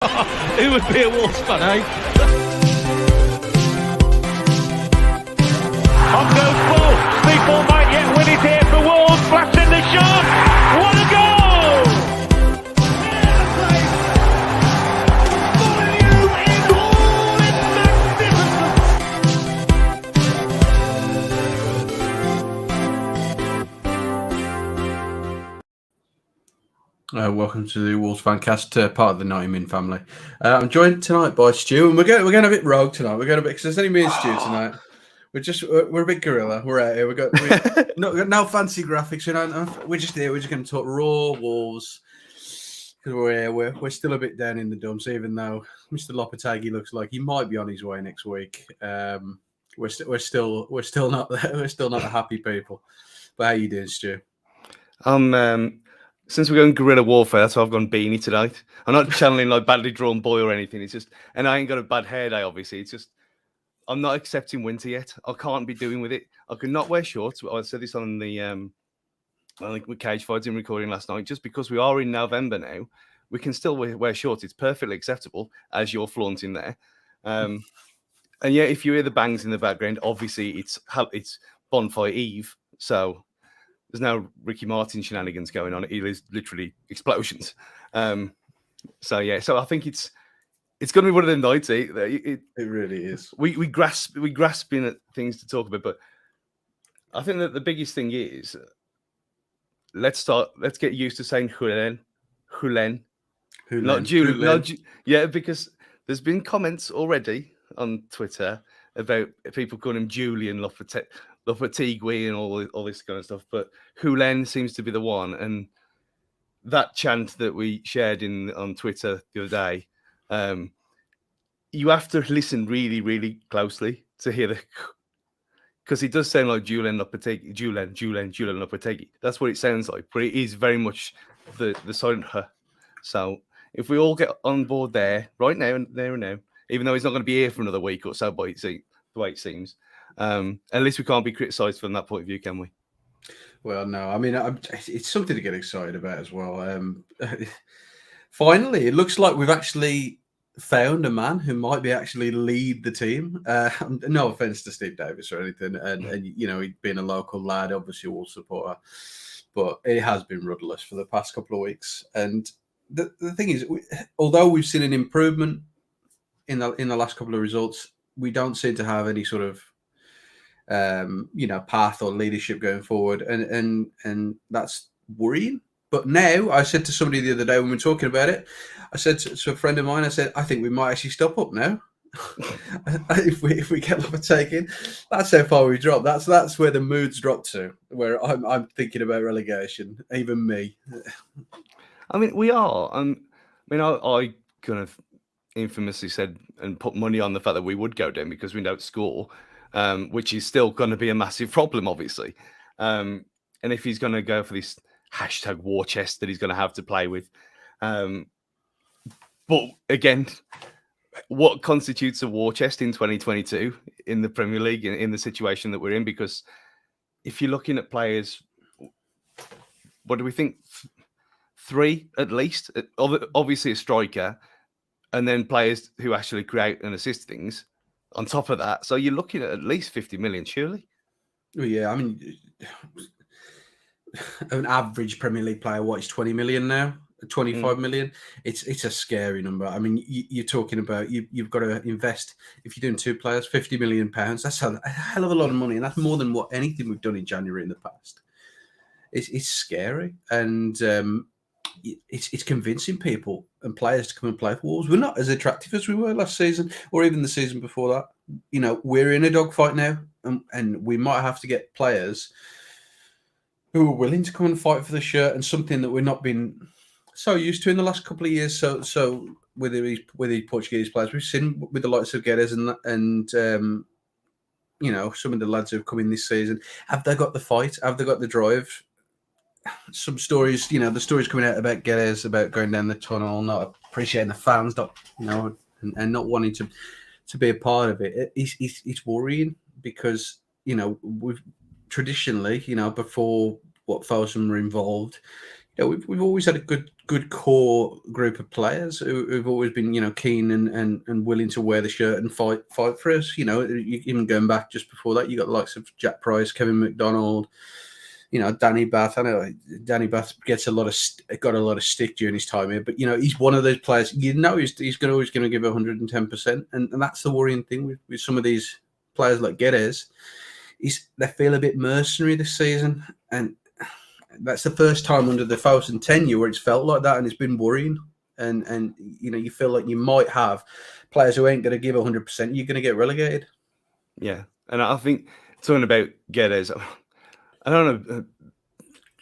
Who would be a Wolves fan, eh? On goes Bull. People might yet win it here for Wolves. Flash in the shot. What a goal! Welcome to the Wolves Fancast, part of the 90 Min family. I'm joined tonight by Stu, and we're going a bit rogue tonight. We're going a bit because there's only me and Stu tonight. We're a bit guerrilla. We're out here. We've got no fancy graphics. We're just here. We're just going to talk raw Wolves because we're still a bit down in the dumps. Even though Mr. Lopetegui looks like he might be on his way next week, we're still not the happy people. But how you doing, Stu? Since we're going guerrilla warfare, that's why I've gone beanie tonight. I'm not channeling like badly drawn boy or anything. It's just, and I ain't got a bad hair day, obviously. It's just, I'm not accepting winter yet. I can't be doing with it. I could not wear shorts. I said this on the, I think with Cage Fights in recording last night. Just because we are in November now, we can still wear shorts. It's perfectly acceptable, as you're flaunting there. And yeah, if you hear the bangs in the background, obviously it's Bonfire Eve, so there's no Ricky Martin shenanigans going on. It is literally explosions. So I think it's going to be one of them nights. It really is. We grasping at things to talk about, but I think that the biggest thing is let's get used to saying Hulen, not Julian. Yeah, because there's been comments already on Twitter about people calling him Julian Lopetegui and all this kind of stuff, but Hulen seems to be the one. And that chant that we shared on Twitter the other day, you have to listen really, really closely to hear because it does sound like Julian Lopetegui, Julian Lopetegui. That's what it sounds like, but it is very much the silent H. So if we all get on board there right now and now, even though he's not going to be here for another week or so, by the way it seems. At least we can't be criticised from that point of view, can we? Well, no. I mean, it's something to get excited about as well. Finally, it looks like we've actually found a man who might be actually lead the team. No offense to Steve Davis or anything, and you know, he'd been a local lad, obviously Wolves supporter, but it has been rudderless for the past couple of weeks. And the thing is, although we've seen an improvement in the last couple of results, we don't seem to have any sort of path or leadership going forward, and that's worrying. But now, I said to somebody the other day when we were talking about it, I said to a friend of mine, I said, I think we might actually stop up now. if we get Lopetegui, that's how far we drop. That's where the mood's dropped to, where I'm thinking about relegation. Even me. I mean, we are. I kind of infamously said and put money on the fact that we would go down because we don't score. Which is still going to be a massive problem, obviously. And if he's going to go for this hashtag war chest that he's going to have to play with. But again, what constitutes a war chest in 2022 in the Premier League, in the situation that we're in? Because if you're looking at players, what do we think? 3 at least, obviously a striker, and then players who actually create and assist things on top of that. So you're looking at least 50 million, surely? Well, yeah, I mean, an average Premier League player, what is 20 million now? 25 million? It's a scary number. I mean, you're talking about, you've got to invest, if you're doing 2 players, 50 million pounds. That's a hell of a lot of money. And that's more than anything we've done in January in the past. It's scary. And it's convincing people and players to come and play for Wolves. We're not as attractive as we were last season or even the season before that. You know, we're in a dogfight now, and we might have to get players who are willing to come and fight for the shirt, and something that we've not been so used to in the last couple of years. So with these Portuguese players, we've seen with the likes of Guedes and some of the lads who've come in this season. Have they got the fight? Have they got the drive? Some stories, the stories coming out about Guedes, about going down the tunnel, not appreciating the fans, and not wanting to be a part of it. It's worrying because we've traditionally, before what Folsom were involved, Yeah, we've always had a good core group of players who've always been, keen and willing to wear the shirt and fight for us. Even going back just before that, you got the likes of Jack Price, Kevin McDonald, Danny Bath. I know Danny Bath got a lot of stick during his time here, but he's one of those players. He's always going to give 110%, and that's the worrying thing with some of these players like Guedes. They feel a bit mercenary this season, and that's the first time under the Fosun tenure where it's felt like that, and it's been worrying. And you feel like you might have players who ain't going to give 100%. You're going to get relegated. Yeah, and I think talking about Guedes, I don't want to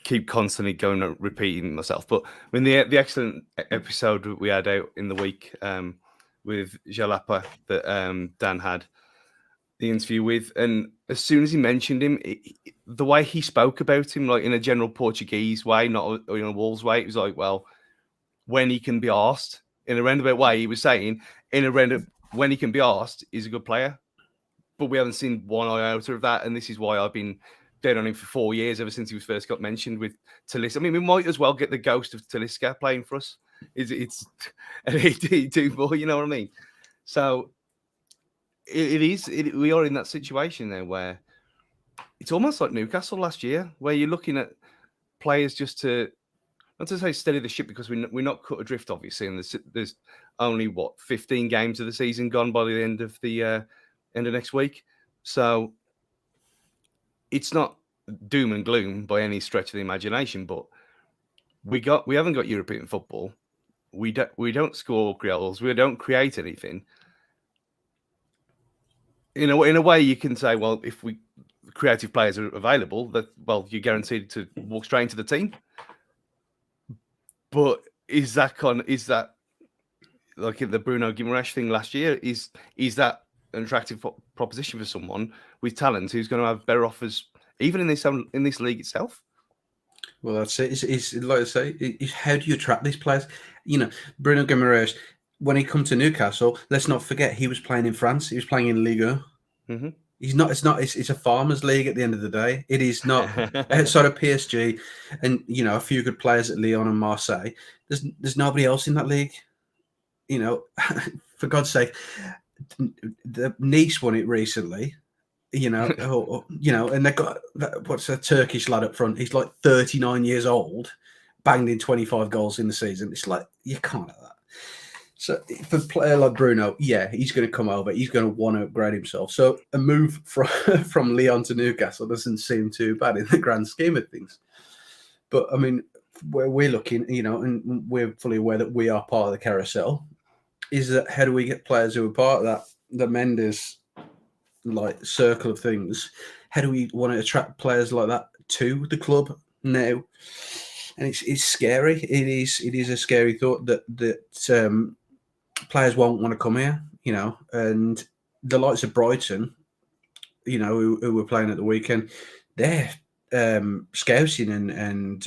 keep constantly going and repeating myself, but I mean the excellent episode we had out in the week with Jalapa that Dan had the interview with, and as soon as he mentioned him, the way he spoke about him, like in a general Portuguese way, not in a Wolves way, it was like, well, when he can be asked, in a roundabout way, he was saying, when he can be asked, he's a good player. But we haven't seen one iota of that, and this is why I've been dead on him for 4 years, ever since he was first got mentioned with Talisca. I mean, we might as well get the ghost of Talisca playing for us. It's an 82 ball, you know what I mean? So we are in that situation now where it's almost like Newcastle last year, where you're looking at players just to, not to say steady the ship, because we're not cut adrift, obviously, and there's only 15 games of the season gone by the end of next week. So it's not doom and gloom by any stretch of the imagination, but we haven't got European football. We don't score goals. We don't create anything. In a way, you can say, well, if creative players are available, you're guaranteed to walk straight into the team. But is that like the Bruno Guimaraes thing last year? Is that an attractive proposition for someone with talent who's going to have better offers, even in this league itself? Well, that's it. It's like I say, how do you attract these players? Bruno Guimaraes, when he come to Newcastle, let's not forget he was playing in France. He was playing in Ligue 1. Mm-hmm. It's a farmers' league at the end of the day. It is not outside of PSG and a few good players at Lyon and Marseille. There's nobody else in that league. For God's sake, the Nice won it recently. And they got what's a Turkish lad up front. He's like 39 years old, banged in 25 goals in the season. It's like you can't have that. So for a player like Bruno, yeah, he's going to come over. He's going to want to upgrade himself. So a move from Lyon to Newcastle doesn't seem too bad in the grand scheme of things. But I mean, where we're looking, and we're fully aware that we are part of the carousel, is that how do we get players who are part of that, the Mendes like circle of things? How do we want to attract players like that to the club now? And it's scary. It is a scary thought that players won't want to come here, and the likes of Brighton, who were playing at the weekend, their scouting and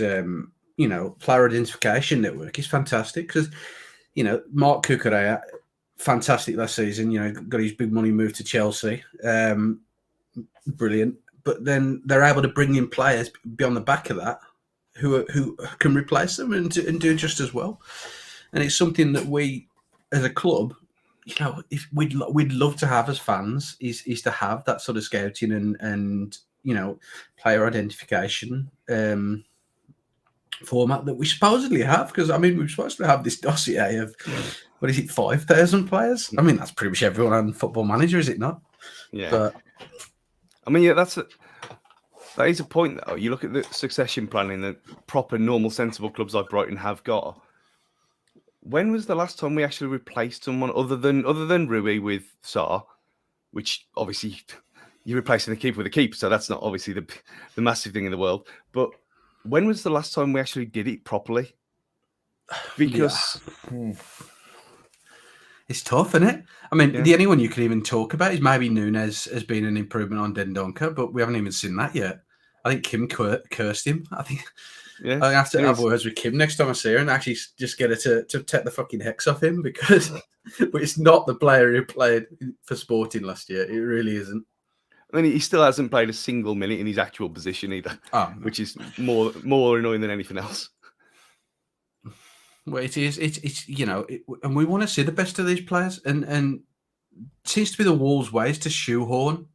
player identification network is fantastic because, Mark Cucurella, fantastic last season, got his big money move to Chelsea, brilliant. But then they're able to bring in players beyond the back of that who can replace them and do just as well. And it's something that we, as a club, if we'd love to have as fans is to have that sort of scouting and player identification format that we supposedly have. Because I mean, we're supposed to have this dossier of 5,000 players. I mean, that's pretty much everyone on Football Manager, is it not? Yeah. But I mean, yeah, that is a point though. You look at the succession planning that proper, normal, sensible clubs like Brighton have got. When was the last time we actually replaced someone other than Rui with Sarr, which obviously you're replacing the keeper with a keeper, so that's not obviously the massive thing in the world. But when was the last time we actually did it properly? Because it's tough, isn't it? I mean, the only one you can even talk about is maybe Nunes has been an improvement on Dendoncker, but we haven't even seen that yet. I think Kim cursed him. I think I have to have words with Kim next time I see her and actually just get her to take the fucking hex off him because it's not the player who played for Sporting last year. It really isn't. I mean, he still hasn't played a single minute in his actual position either, which is more annoying than anything else. Well, it is. It's and we want to see the best of these players, and it seems to be the Wolves' ways to shoehorn,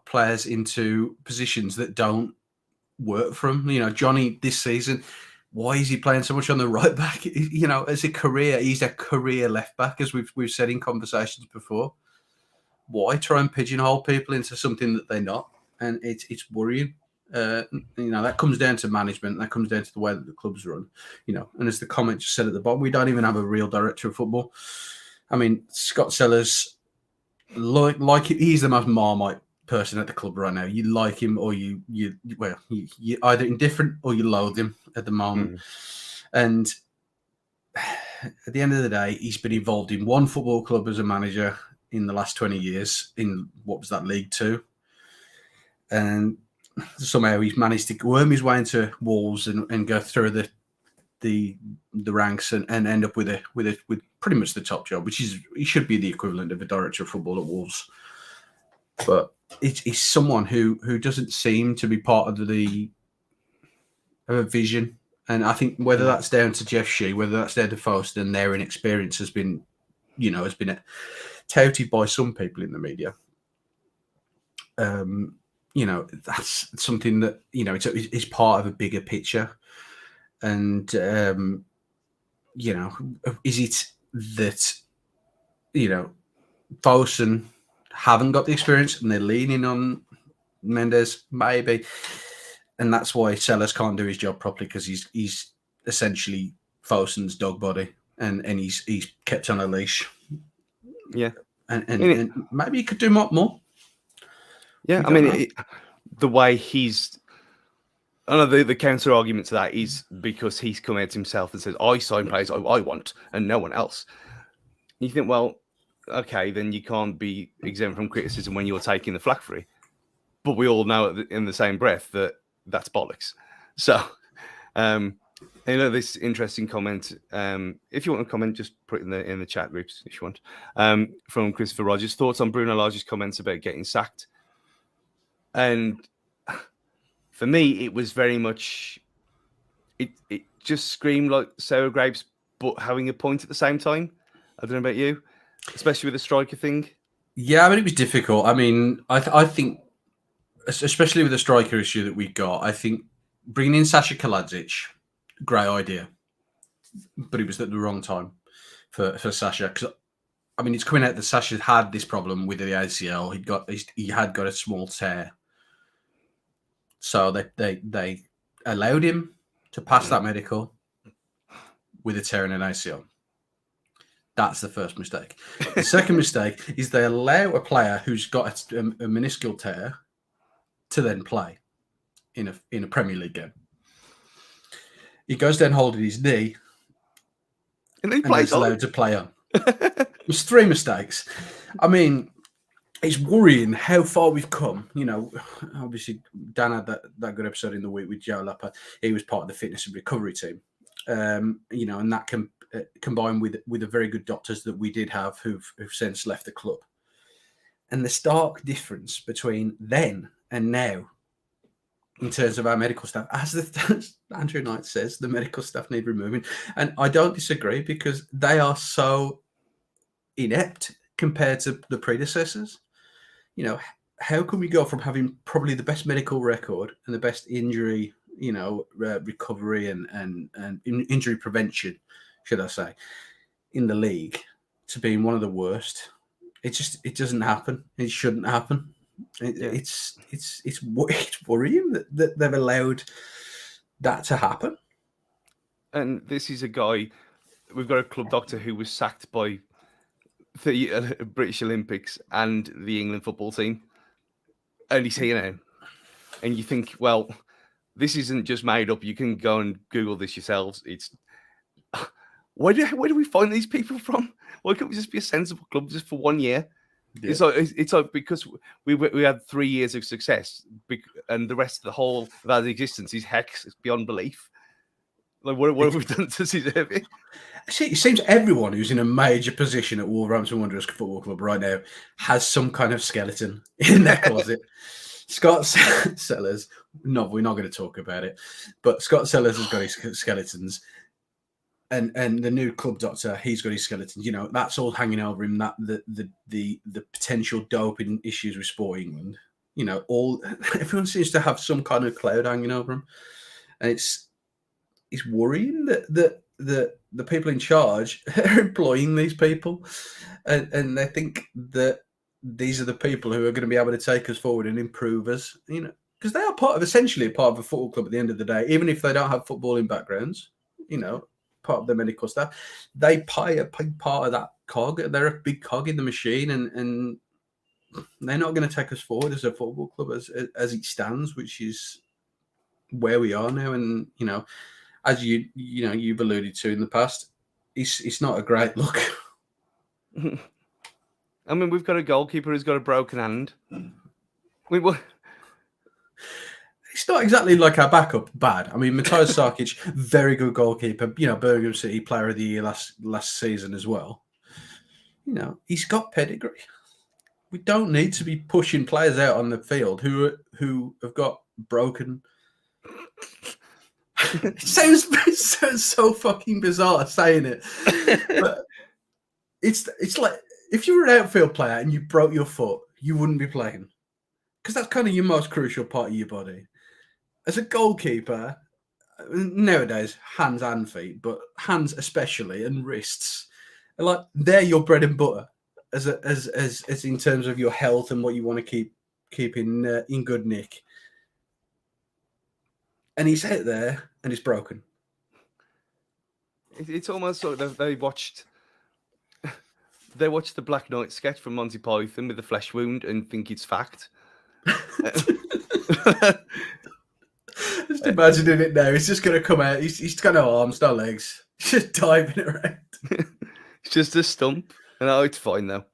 players into positions that don't work for him. Johnny this season, why is he playing so much on the right back? As a career, he's a career left back, as we've said in conversations before. Why try and pigeonhole people into something that they're not? And it's worrying. That comes down to management. That comes down to the way that the club's run. And as the comment just said at the bottom, we don't even have a real director of football. I mean, Scott Sellers, like he's the most Marmite person at the club right now. You like him or you either indifferent or you loathe him at the moment. And at the end of the day, he's been involved in one football club as a manager in the last 20 years in what was that, League Two, and somehow he's managed to worm his way into Wolves and go through the ranks and end up with pretty much the top job, which is he should be the equivalent of a director of football at Wolves. But it's someone who doesn't seem to be part of a vision. And I think whether that's down to Jeff Shee, whether that's down to Faust and their inexperience has been touted by some people in the media. That's something that, it's part of a bigger picture. And, is it that, Fosun haven't got the experience and they're leaning on Mendes? Maybe. And that's why Sellers can't do his job properly, because he's essentially Fosun's dog body and he's kept on a leash. Yeah. And maybe he could do more. Yeah, I mean, the way he's... I know the counter argument to that is because he's come out himself and says, I sign players I want and no one else. You think, well, okay, then you can't be exempt from criticism when you're taking the flak for it. But we all know in the same breath that that's bollocks. So, this interesting comment. If you want to comment, just put it in the chat groups if you want. From Christopher Rogers, thoughts on Bruno Lage's comments about getting sacked. And for me, it was very much, it just screamed like sour grapes, but having a point at the same time. I don't know about you, especially with the striker thing. Yeah, I mean, it was difficult. I mean, I think, especially with the striker issue that we got, I think bringing in Sasha Kaladzic, great idea, but it was at the wrong time for Sasha. Because I mean, it's coming out that Sasha had this problem with the ACL. He had got a small tear. So they allowed him to pass that medical with a tear in an ACL. That's the first mistake. The second mistake is they allow a player who's got a meniscal tear to then play in a Premier League game. He goes down holding his knee, and he plays allowed to play on. It was 3 mistakes. I mean, it's worrying how far we've come. Obviously, Dan had that good episode in the week with Joe Lapper. He was part of the fitness and recovery team. And that can combined with the very good doctors that we did have who've since left the club. And the stark difference between then and now, in terms of our medical staff, as Andrew Knight says, the medical staff need removing. And I don't disagree, because they are so inept compared to the predecessors. How can we go from having probably the best medical record and the best injury, recovery and injury prevention, should I say, in the league, to being one of the worst? It doesn't happen. It shouldn't happen. It's worrying that they've allowed that to happen. And this is a guy, we've got a club doctor who was sacked by the British Olympics and the England football team, and he's here now. And you think, well, this isn't just made up. You can go and Google this yourselves. It's where do we find these people from? Why can't we just be a sensible club just for 1 year? Yeah. It's like because we had 3 years of success, and the rest of the whole of our existence is hex beyond belief. Like, what have we done to deserve it? See, it seems everyone who's in a major position at Wolverhampton Wanderers Football Club right now has some kind of skeleton in their closet. Scott Sellers, no, we're not going to talk about it, but Scott Sellers has got his skeletons. and the new club doctor, he's got his skeletons. That's all hanging over him. That the potential doping issues with Sport England. Everyone seems to have some kind of cloud hanging over him, and it's worrying that the people in charge are employing these people, and they think that these are the people who are going to be able to take us forward and improve us. Because they are essentially part of a football club at the end of the day, even if they don't have footballing backgrounds. Part of the medical staff, they play a big part of that cog. They're a big cog in the machine, and they're not going to take us forward as a football club as it stands, which is where we are now. And as you've alluded to in the past, it's not a great look. I mean, we've got a goalkeeper who's got a broken hand. It's not exactly like our backup bad. I mean, Matthias Sarkic, very good goalkeeper. Birmingham City Player of the Year last season as well. He's got pedigree. We don't need to be pushing players out on the field who have got broken. It sounds so fucking bizarre saying it, but it's like if you were an outfield player and you broke your foot, you wouldn't be playing because that's kind of your most crucial part of your body. As a goalkeeper, nowadays, hands and feet, but hands especially and wrists, they're your bread and butter as in terms of your health and what you want to keep in good nick. And he's out there and it's broken. It's almost like they watched the Black Knight sketch from Monty Python with the flesh wound and think it's fact. Just imagining it now. He's just going to come out. He's got no arms, no legs. He's just diving around. It's just a stump. No, it's fine though.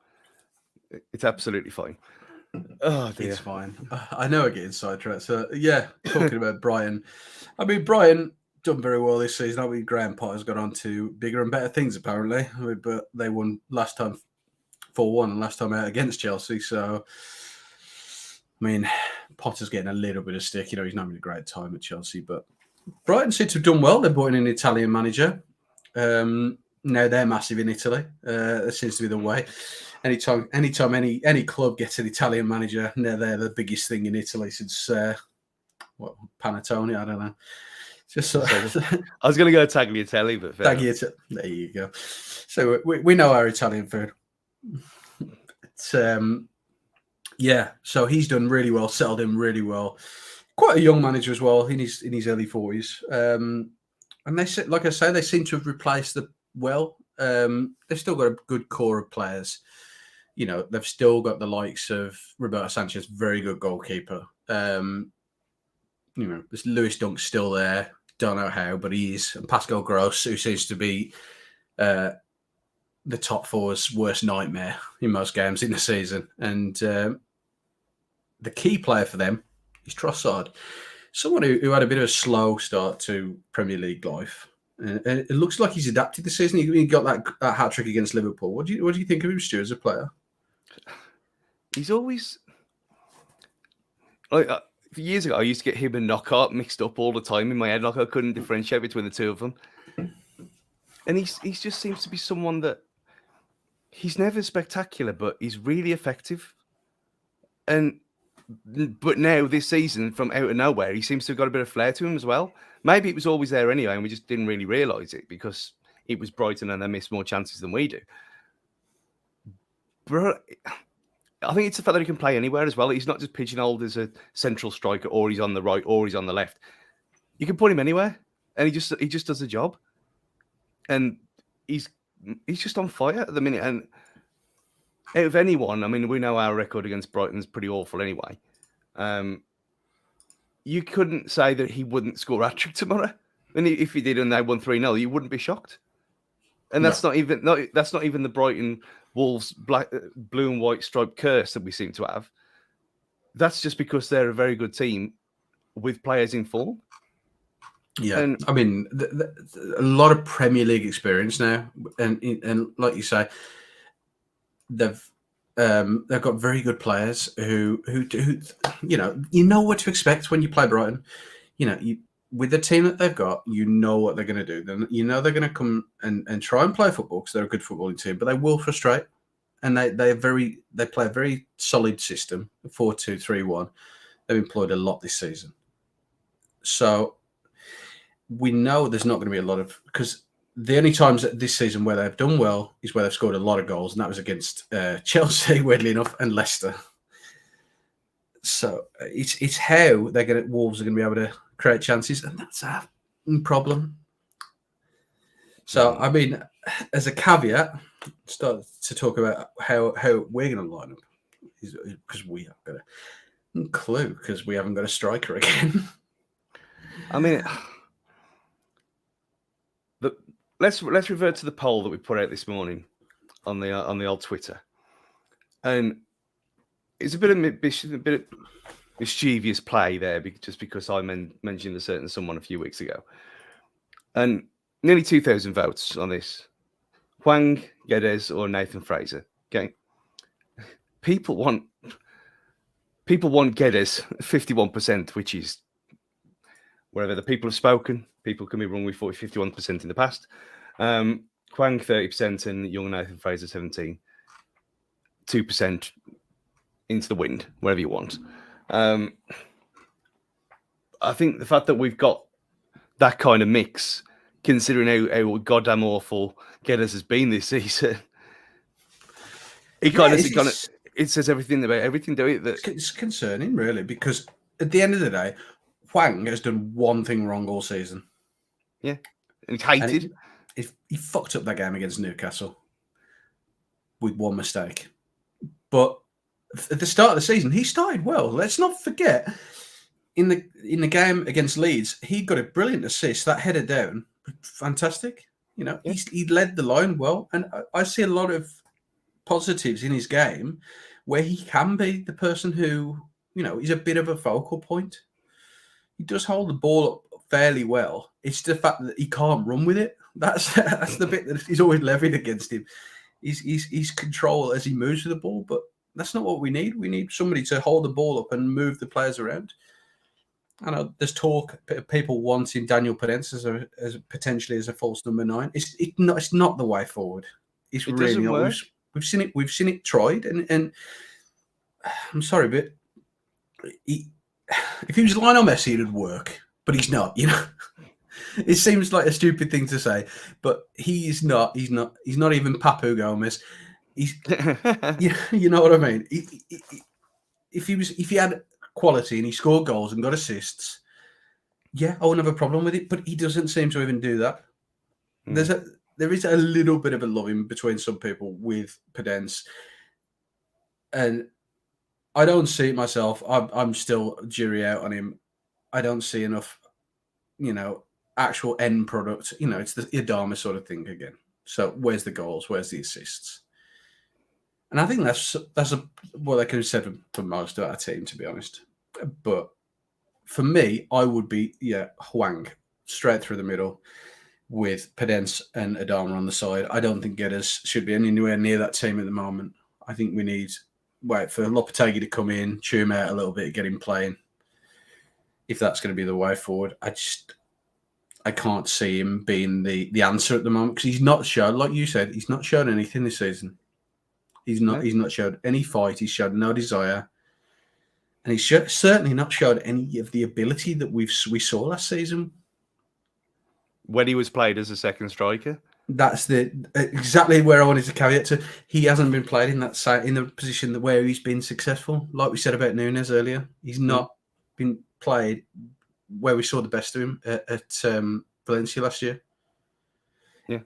It's absolutely fine. Oh dear. It's fine. I know I'm getting sidetracked. So yeah, talking about Brighton. I mean, Brighton done very well this season. I mean, Graham Potter's got on to bigger and better things apparently. But they won last time 4-1 and last time out against Chelsea. So I mean, Potter's getting a little bit of stick. He's not having a great time at Chelsea, but Brighton seem to have done well. They're brought in an Italian manager. Now they're massive in Italy. That seems to be the way. Anytime any club gets an Italian manager, they're the biggest thing in Italy since Panettone. I don't know. Just I was going to go Tagliatelle, but Tagliatelle. There you go. So we know our Italian food. Yeah, so he's done really well, settled in really well. Quite a young manager as well, in his early 40s. And they like I say, they seem to have replaced the well. They've still got a good core of players. They've still got the likes of Roberto Sanchez, very good goalkeeper. This Lewis Dunk's still there. Don't know how, but he is. And Pascal Gross, who seems to be the top four's worst nightmare in most games in the season. And the key player for them is Trossard, someone who had a bit of a slow start to Premier League life. And it looks like he's adapted this season. He got that hat trick against Liverpool. What do you think of him, Stu, as a player? He's always years ago. I used to get him and Knockout mixed up all the time in my head. Like I couldn't differentiate between the two of them. And he just seems to be someone that he's never spectacular, but he's really effective. But now this season, from out of nowhere, he seems to have got a bit of flair to him as well. Maybe it was always there anyway, and we just didn't really realise it because it was Brighton and they missed more chances than we do. But I think it's the fact that he can play anywhere as well. He's not just pigeonholed as a central striker, or he's on the right, or he's on the left. You can put him anywhere, and he just does the job. And he's just on fire at the minute. And out of anyone, I mean, we know our record against Brighton's pretty awful anyway. You couldn't say that he wouldn't score a hat-trick tomorrow. And if he did and they won 3-0, you wouldn't be shocked. And that's not even the Brighton Wolves blue and white striped curse that we seem to have. That's just because they're a very good team with players in form. Yeah, and I mean, a lot of Premier League experience now, and like you say, they've got very good players who you know what to expect when you play Brighton. You with the team that they've got, you know what they're going to do. Then you know they're going to come and try and play football because they're a good footballing team, but they will frustrate. And they play a very solid system, 4-2-3-1. They've employed a lot this season. So we know there's not going to be a lot of, because the only times this season where they've done well is where they've scored a lot of goals, and that was against Chelsea, weirdly enough, and Leicester. So it's how Wolves are going to be able to create chances, and that's a problem. So I mean, as a caveat, start to talk about how we're going to line up, because we haven't got a clue, because we haven't got a striker again. I mean, let's revert to the poll that we put out this morning on the old Twitter, and it's a bit of mischievous play there, just because I mentioned a certain someone a few weeks ago, and nearly 2,000 votes on this. Hwang, Guedes, or Nathan Fraser. Okay, people want Guedes 51%, which is wherever the people have spoken. People can be wrong with 51% in the past. Hwang 30% and young Nathan Fraser 17%. 2% into the wind, wherever you want. I think the fact that we've got that kind of mix, considering how goddamn awful Guedes has been this season, it says everything about everything. It's concerning, really, because at the end of the day, Hwang has done one thing wrong all season. Yeah, and he's hated. He fucked up that game against Newcastle with one mistake. But at the start of the season, he started well. Let's not forget, in the game against Leeds, he got a brilliant assist. That header down, fantastic. You know, he led the line well, and I see a lot of positives in his game where he can be the person who, you know, is a bit of a focal point. He does hold the ball up fairly well. It's the fact that he can't run with it. That's the bit that he's always levied against him. He's control as he moves with the ball, but that's not what we need. We need somebody to hold the ball up and move the players around. I know there's talk of people wanting Daniel Podence as potentially as a false number 9. It's not the way forward. It really not. We've seen it tried, and I'm sorry, but if he was Lionel Messi, it would work. But he's not. You know, it seems like a stupid thing to say, but he's not. He's not even Papu Gomez. He's, you know what I mean. If he had quality and he scored goals and got assists, yeah, I wouldn't have a problem with it. But he doesn't seem to even do that. There is a little bit of a loving between some people with Podence, and I don't see it myself. I'm still jury out on him. I don't see enough, you know, actual end product. You know, it's the Adama sort of thing again. So where's the goals? Where's the assists? And I think that's what they could have said for most of our team, to be honest. But for me, I would be Hwang straight through the middle with Podence and Adama on the side. I don't think Guedes should be anywhere near that team at the moment. I think we need wait for Lopetegui to come in, chew him out a little bit, get him playing. If that's going to be the way forward, I can't see him being the answer at the moment, because he's not shown, like you said, he's not shown anything this season. He's not showed any fight. He's showed no desire, and he's certainly not showed any of the ability that we saw last season when he was played as a second striker. That's exactly where I wanted to caveat to. He hasn't been played in the position where he's been successful. Like we said about Nunes earlier, he's not been played where we saw the best of him at Valencia last year. Yeah.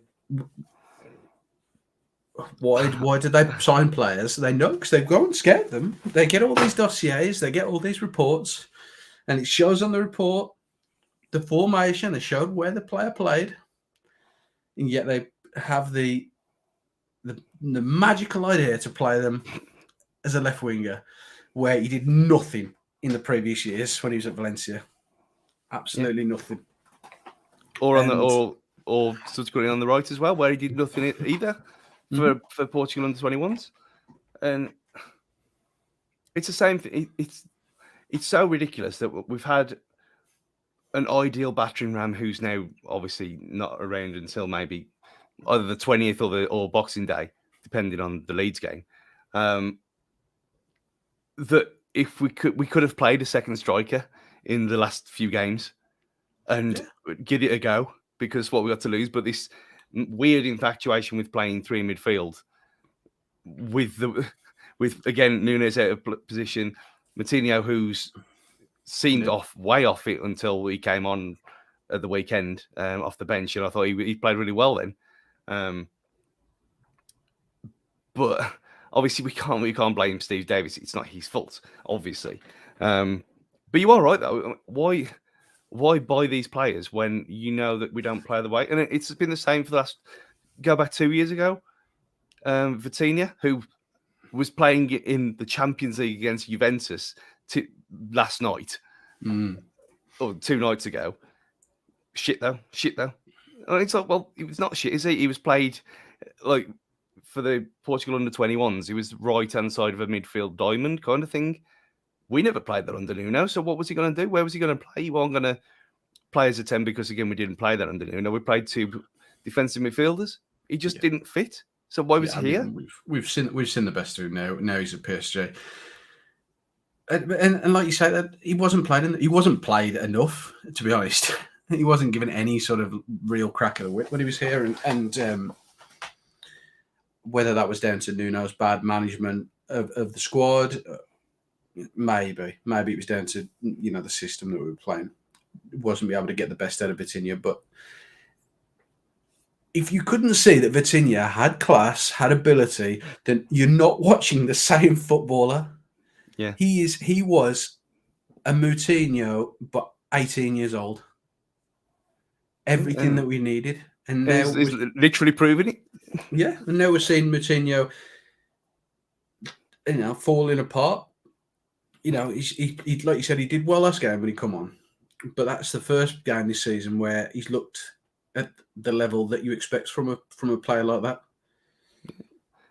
Why did they sign players? They know, because they've gone and scared them. They get all these dossiers, they get all these reports, and it shows on the report the formation. They showed where the player played, and yet they have the magical idea to play them as a left winger, where he did nothing in the previous years when he was at Valencia. Absolutely nothing. Or subsequently on the right as well, where he did nothing either. For Portugal under 21s, and it's the same thing. It's so ridiculous that we've had an ideal battering ram who's now obviously not around until maybe either the 20th or Boxing Day, depending on the Leeds game. That if we could have played a second striker in the last few games and give it a go, because what we got to lose. But this weird infatuation with playing three in midfield with again Nunes out of position, Moutinho who's seemed way off it until he came on at the weekend off the bench, and I thought he played really well then. But obviously we can't blame Steve Davis. It's not his fault, obviously. But you are right though. Why buy these players when you know that we don't play the way? And it's been the same for the last. Go back 2 years ago, Vitinha, who was playing in the Champions League against Juventus last night or 2 nights ago. Shit though. And it's like, well, it was not shit, is he? He was played like for the Portugal under-21s. He was right hand side of a midfield diamond kind of thing. We never played that under Nuno. So what was he going to do? Where was he going to play? He wasn't going to play as a 10 because, again, we didn't play that under Nuno. We played 2 defensive midfielders. He just didn't fit. So why was he here? We've seen the best of him now. Now he's at PSG. And like you say, that he wasn't played enough, to be honest. He wasn't given any sort of real crack of the whip when he was here. And whether that was down to Nuno's bad management of the squad, maybe it was down to the system that we were playing. Wasn't able to get the best out of Vitinha. But if you couldn't see that Vitinha had class, had ability, then you're not watching the same footballer. Yeah, he was a Moutinho, but 18 years old. Everything that we needed, and now he's literally proving it. Yeah, and now we're seeing Moutinho, falling apart. He like you said, he did well last game when he come on, but that's the first game this season where he's looked at the level that you expect from a player like that.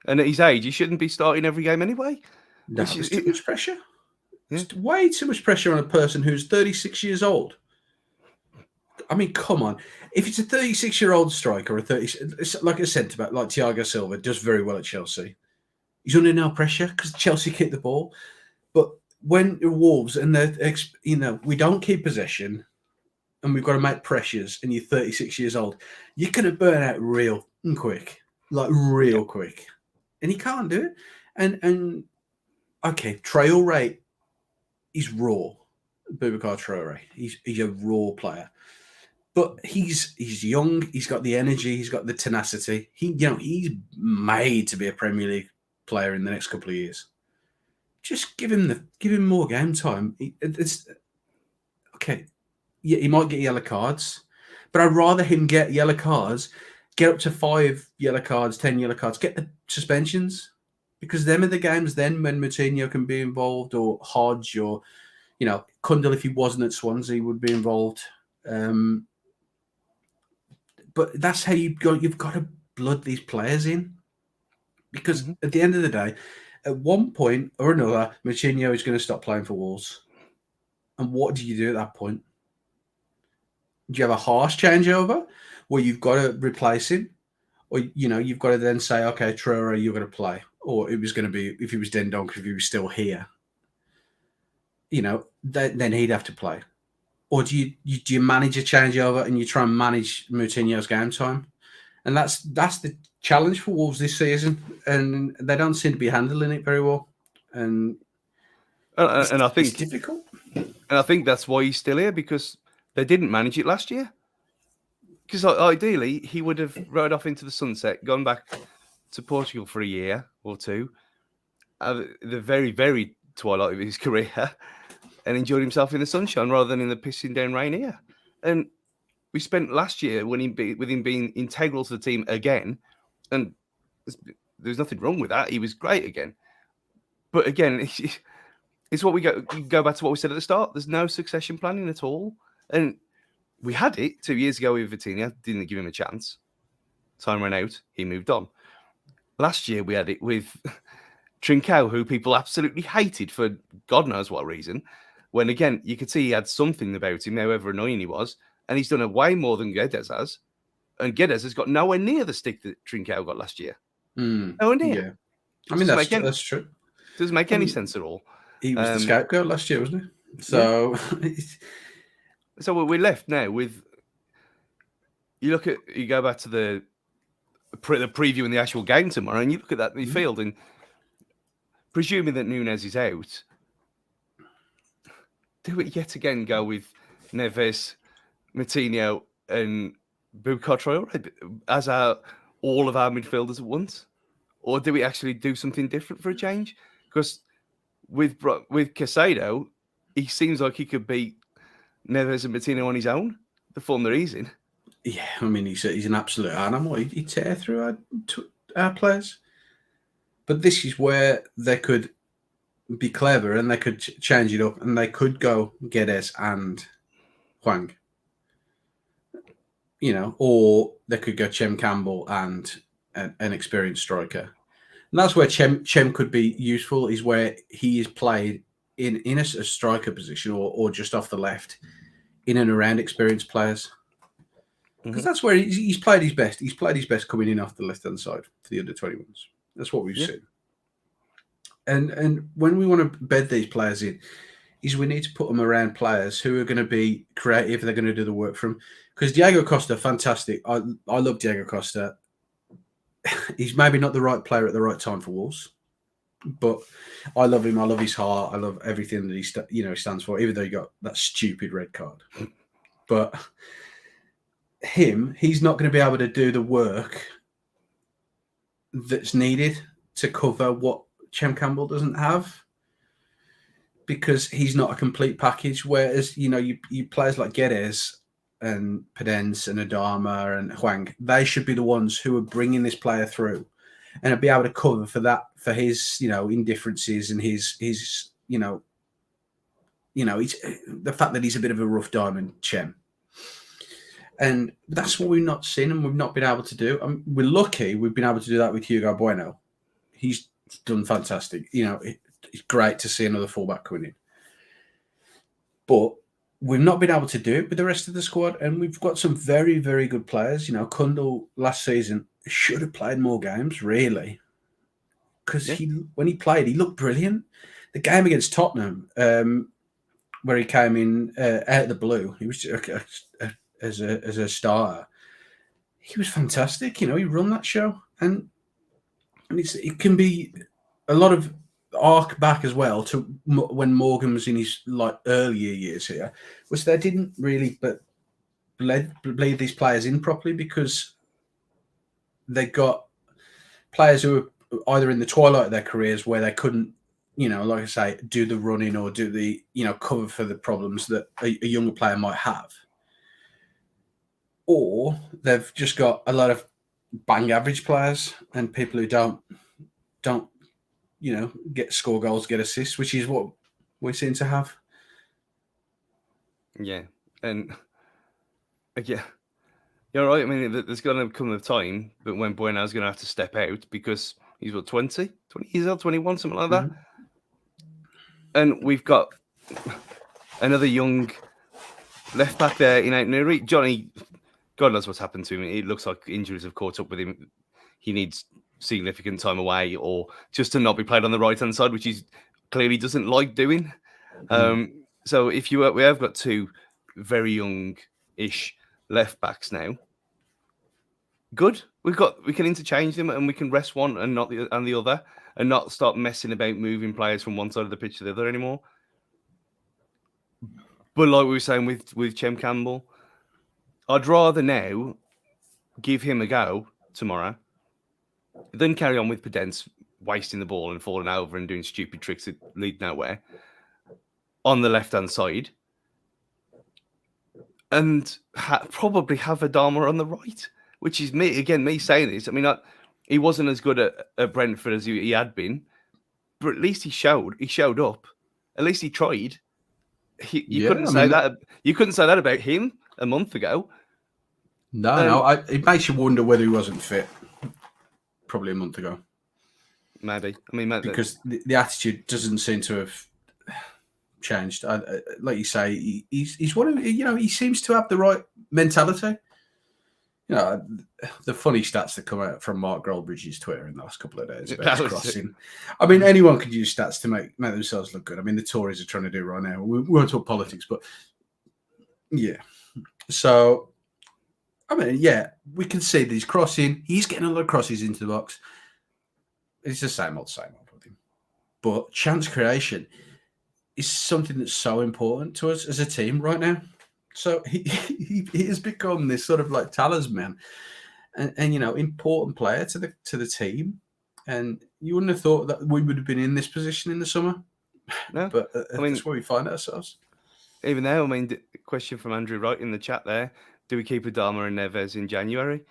And at his age, he shouldn't be starting every game anyway. No, it's too much pressure. Yeah. It's way too much pressure on a person who's 36 years old. I mean, come on. If it's a 36-year-old striker or it's like a centre-back, like Thiago Silva, does very well at Chelsea. He's under no pressure because Chelsea kick the ball. But when Wolves and we don't keep possession and we've got to make pressures and you're 36 years old, you're going to burn out real quick. And he can't do it. And okay, Traoré is raw. Boubacar Traoré. He's a raw player. But he's young. He's got the energy. He's got the tenacity. He's made to be a Premier League player in the next couple of years. Just give him more game time. It's okay. Yeah, he might get yellow cards, but I'd rather him get yellow cards, get up to 5 yellow cards, 10 yellow cards, get the suspensions, because them are the games then when Moutinho can be involved, or Hodge, or Kundal, if he wasn't at Swansea, would be involved. But that's how you've got to blood these players in, because at the end of the day, at one point or another, Moutinho is going to stop playing for Wolves. And what do you do at that point? Do you have a harsh changeover where you've got to replace him? Or, you've got to then say, okay, Traoré, you're going to play. Or it was going to be, if he was Dendonk, if he was still here, then he'd have to play. Or do you manage a changeover and you try and manage Moutinho's game time? And that's the challenge for Wolves this season, and they don't seem to be handling it very well. And I think it's difficult. And I think that's why he's still here, because they didn't manage it last year. Because ideally, he would have rode off into the sunset, gone back to Portugal for a year or two, at the very, very twilight of his career, and enjoyed himself in the sunshine rather than in the pissing down rain here. And we spent last year with him being integral to the team again, and there's nothing wrong with that. He was great again. But again, it's what we go back to what we said at the start. There's no succession planning at all. And we had it 2 years ago with Vitinha, didn't give him a chance. Time ran out, he moved on. Last year we had it with Trincao, who people absolutely hated for God knows what reason. When again, you could see he had something about him, however annoying he was, and he's done it way more than Guedes has. And Guedes has got nowhere near the stick that Trincao got last year. Nowhere near. Yeah, I mean that's true. Doesn't make any sense at all. He was the scapegoat last year, wasn't he? So, so we're left now with. You go back to the preview in the actual game tomorrow, and you look at that midfield, and presuming that Nunes is out, do it yet again? Go with Neves, Matinho, and Bukayo as all of our midfielders at once, or do we actually do something different for a change? Because with Caicedo, he seems like he could beat Neves and Matinho on his own. The form that he's in. Yeah, I mean, he's an absolute animal. He'd tear through our players. But this is where they could be clever and they could change it up and they could go Guedes and Hwang. Or they could go Chem Campbell and an experienced striker. And that's where Chem could be useful, is where he is played in a striker position or just off the left, in and around experienced players. Because that's where he's played his best. He's played his best coming in off the left-hand side for the under-21s. That's what we've seen. And when we want to bed these players in, is we need to put them around players who are going to be creative. They're going to do the work for them. Because Diego Costa, fantastic. I love Diego Costa. He's maybe not the right player at the right time for Wolves, but I love him. I love his heart. I love everything that he stands for, even though he got that stupid red card. But he's not going to be able to do the work that's needed to cover what Chem Campbell doesn't have, because he's not a complete package. Whereas, you players like Guedes and Pedence and Adama and Hwang, they should be the ones who are bringing this player through and be able to cover for his, indifferences and his it's the fact that he's a bit of a rough diamond, Chem. And that's what we've not seen and we've not been able to do. We're lucky we've been able to do that with Hugo Bueno. He's done fantastic. It's great to see another fullback coming in. But we've not been able to do it with the rest of the squad. And we've got some very, very good players. Kundal last season should have played more games, really. Because when he played, he looked brilliant. The game against Tottenham, where he came in out of the blue, he was as a starter, he was fantastic. He run that show, and it can be a lot of arc back as well to when Morgan was in his earlier years here, was they didn't really bleed these players in properly, because they got players who were either in the twilight of their careers where they couldn't, like I say, do the running or do the cover for the problems that a younger player might have. Or they've just got a lot of bang average players and people who don't score goals, get assists, which is what we seem to have. Yeah, and you're right. I mean, there's going to come a time that when Bueno's going to have to step out, because he's 20 years old, 21, something like that. And we've got another young left back there in Nuri. Johnny, God knows what's happened to him. It looks like injuries have caught up with him. He needs significant time away, or just to not be played on the right hand side, which he clearly doesn't like doing. So we have got two very young-ish left backs now. Good. We can interchange them and we can rest one and not the other, and not start messing about moving players from one side of the pitch to the other anymore. But like we were saying with Chem Campbell, I'd rather now give him a go tomorrow than carry on with Pedence wasting the ball and falling over and doing stupid tricks that lead nowhere on the left-hand side, and probably have Adama on the right, which is me saying this. I mean, he wasn't as good at Brentford as he had been, but at least he showed up. At least he tried. You couldn't say that about him a month ago. No, it makes you wonder whether he wasn't fit. Probably a month ago. Maybe. I mean, because the attitude doesn't seem to have changed. Like you say, he's one of, he seems to have the right mentality. The funny stats that come out from Mark Goldbridge's Twitter in the last couple of days about his crossing. I mean, anyone could use stats to make themselves look good. I mean, the Tories are trying to do right now. We won't talk politics, but yeah. So, I mean, yeah, we can see that he's crossing. He's getting a lot of crosses into the box. It's the same old with him. But chance creation is something that's so important to us as a team right now. So he has become this sort of like talisman and important player to the team. And you wouldn't have thought that we would have been in this position in the summer. No, but that's where we find ourselves. Even now, I mean, the question from Andrew Wright in the chat there: do we keep Adama and Neves in January?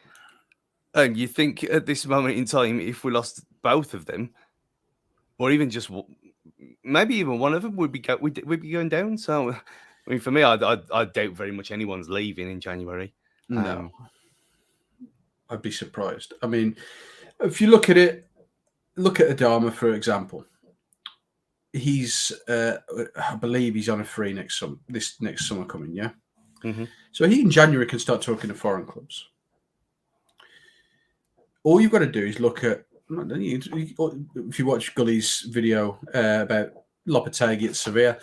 And you think at this moment in time, if we lost both of them, or even just maybe even one of them, we'd be going down. So, I mean, for me, I doubt very much anyone's leaving in January. No, I'd be surprised. I mean, if you look at it, look at Adama for example. He's, I believe, he's on a free this next summer coming. Yeah, So he in January can start talking to foreign clubs. All you've got to do is look at. If you watch Gully's video about Lopetegui at Sevilla,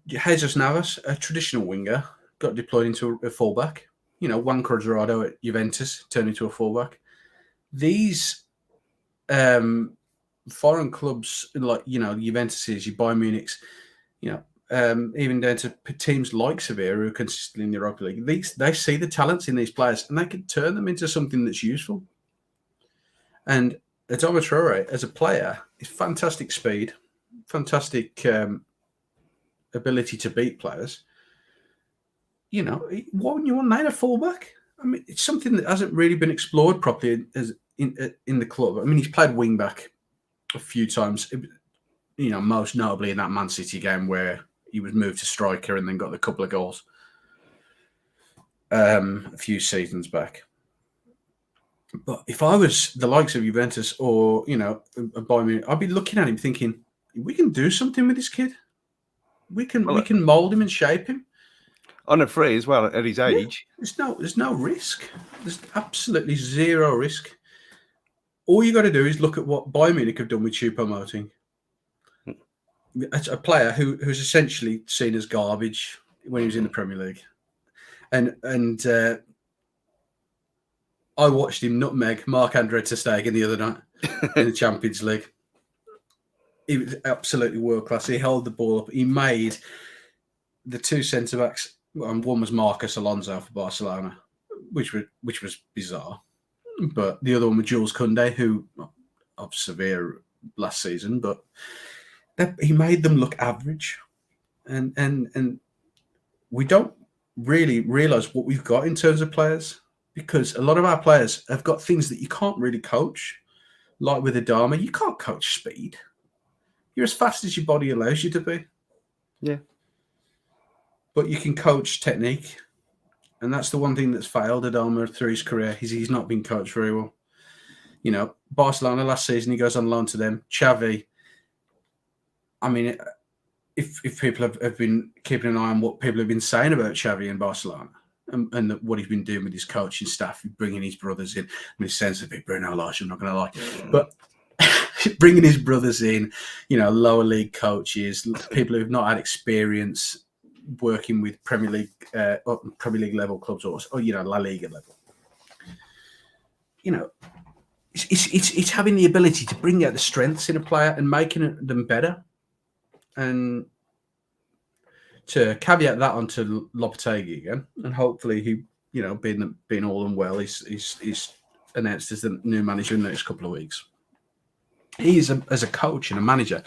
Jesus Navas, a traditional winger, got deployed into a fullback. Juan Cuadrado at Juventus turned into a fullback. These foreign clubs like Juventus's, your Bayern Munich's, even down to teams like Sevilla who are consistently in the Europa League, they see the talents in these players and they can turn them into something that's useful. And Adama Traore, as a player, is fantastic speed, fantastic ability to beat players. Why wouldn't you want to name a fullback? I mean, it's something that hasn't really been explored properly in the club. I mean, he's played wing back a few times, most notably in that Man City game where he was moved to striker and then got a couple of goals a few seasons back. But if I was the likes of Juventus or, Bayern Munich, I'd be looking at him thinking, we can do something with this kid. We can mould him and shape him. On a free as well at his age. There's no risk. There's absolutely zero risk. All you got to do is look at what Bayern Munich have done with Choupo-Moting. It's a player who's essentially seen as garbage when he was in the Premier League. And I watched him nutmeg Marc-Andre ter Stegen the other night in the Champions League. He was absolutely world class. He held the ball up. He made the two centre backs. One was Marcus Alonso for Barcelona, which was bizarre. But the other one was Jules Koundé, who of Sevilla last season, but he made them look average, and we don't really realise what we've got in terms of players, because a lot of our players have got things that you can't really coach. Like with Adama, you can't coach speed. You're as fast as your body allows you to be. Yeah. But you can coach technique. And that's the one thing that's failed Adama through his career. He's not been coached very well. Barcelona last season, he goes on loan to them. Xavi, I mean, if people have been keeping an eye on what people have been saying about Xavi in Barcelona and what he's been doing with his coaching staff, bringing his brothers in. I mean, it sounds a bit Bruno Lage, I'm not going to lie. But bringing his brothers in, lower league coaches, people who've not had experience working with Premier League level clubs or La Liga level. It's having the ability to bring out the strengths in a player and making them better. And to caveat that onto Lopetegui again, and hopefully he, being all and well, he's announced as the new manager in the next couple of weeks. He is, as a coach and a manager,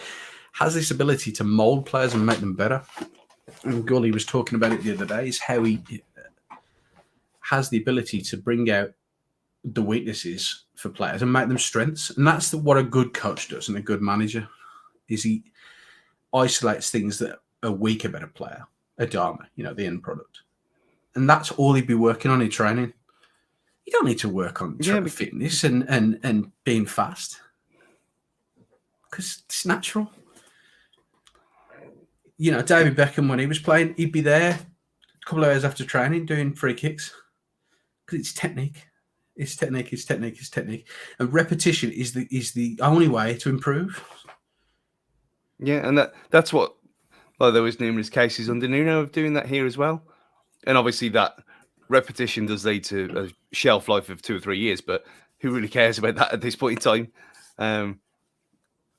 has this ability to mould players and make them better. And Gully was talking about it the other day, is how he has the ability to bring out the weaknesses for players and make them strengths. And that's what a good coach does and a good manager, is he isolates things that are weak about a player, Adama, the end product. And that's all he'd be working on in training. You don't need to work on fitness and being fast, because it's natural. David Beckham, when he was playing, he'd be there a couple of hours after training doing free kicks because it's technique. It's technique. It's technique. It's technique. And repetition is the only way to improve. Yeah, and that's what. Well, there was numerous cases under Nuno of doing that here as well, and obviously that repetition does lead to a shelf life of 2 or 3 years. But who really cares about that at this point in time?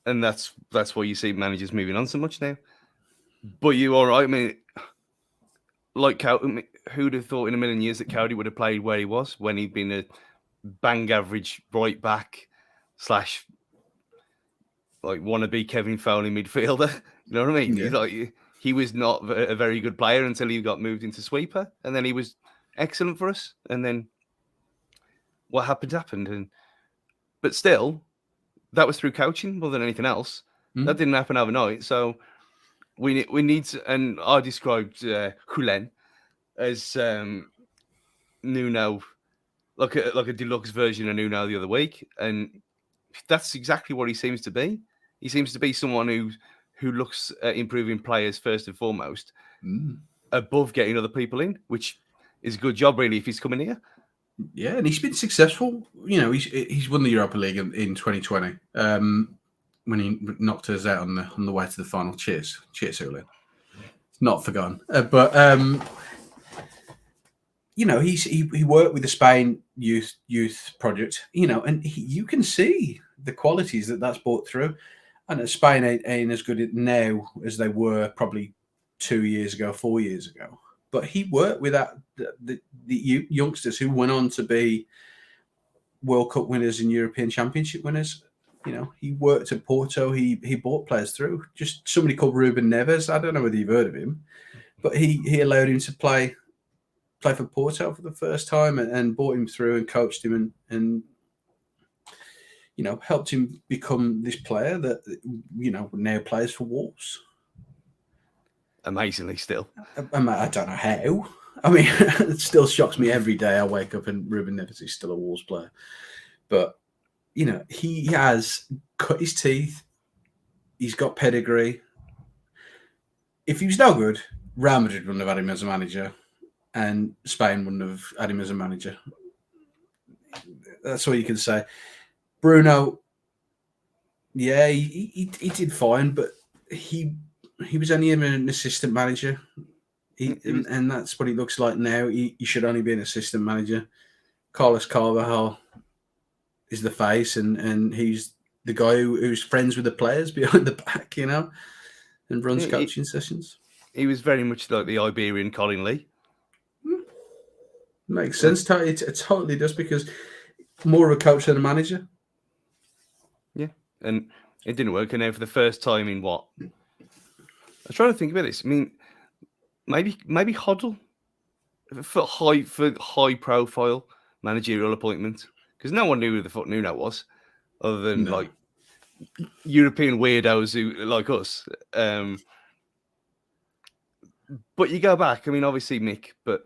And that's why you see managers moving on so much now. But you are right. I mean, like who'd have thought in a million years that Cowdy would have played where he was when he'd been a bang average right back / like wannabe Kevin Foley midfielder. You know what I mean? Yeah. He was not a very good player until he got moved into sweeper, and then he was excellent for us. And then what happened. But still, that was through coaching more than anything else. That didn't happen overnight. So we need to, and I described Julen as Nuno, like a deluxe version of Nuno the other week, and that's exactly what he seems to be. He seems to be someone who looks at improving players first and foremost, above getting other people in, which is a good job really if he's coming here. Yeah, and he's been successful. He's won the Europa League in 2020 when he knocked us out on the way to the final. Cheers, Julen. Not forgotten, but he worked with the Spain youth project. And you can see the qualities that's brought through. And Spain ain't as good now as they were probably 2 years ago, 4 years ago. But he worked with the youngsters who went on to be World Cup winners and European Championship winners. He worked at Porto. He brought players through. Just somebody called Ruben Neves. I don't know whether you've heard of him, but he allowed him to play for Porto for the first time and brought him through and coached him and helped him become this player that now plays for Wolves. Amazingly, still. I don't know how. I mean, it still shocks me every day. I wake up and Ruben Neves is still a Wolves player. But he has cut his teeth. He's got pedigree. If he was no good, Real Madrid wouldn't have had him as a manager, and Spain wouldn't have had him as a manager. That's all you can say. Bruno, yeah, he did fine, but he was only an assistant manager. And that's what he looks like now. He should only be an assistant manager. Carlos Carvajal is the face, and he's the guy who's friends with the players behind the back, and runs coaching sessions. He was very much like the Iberian Colin Lee. Makes sense. It totally does, because more of a coach than a manager. Yeah, and it didn't work. And now for the first time in what? I'm trying to think about this. I mean, maybe Hoddle for high profile managerial appointment, because no one knew who the fuck Nuno was, other than like European weirdos who like us. But you go back. I mean, obviously Mick, but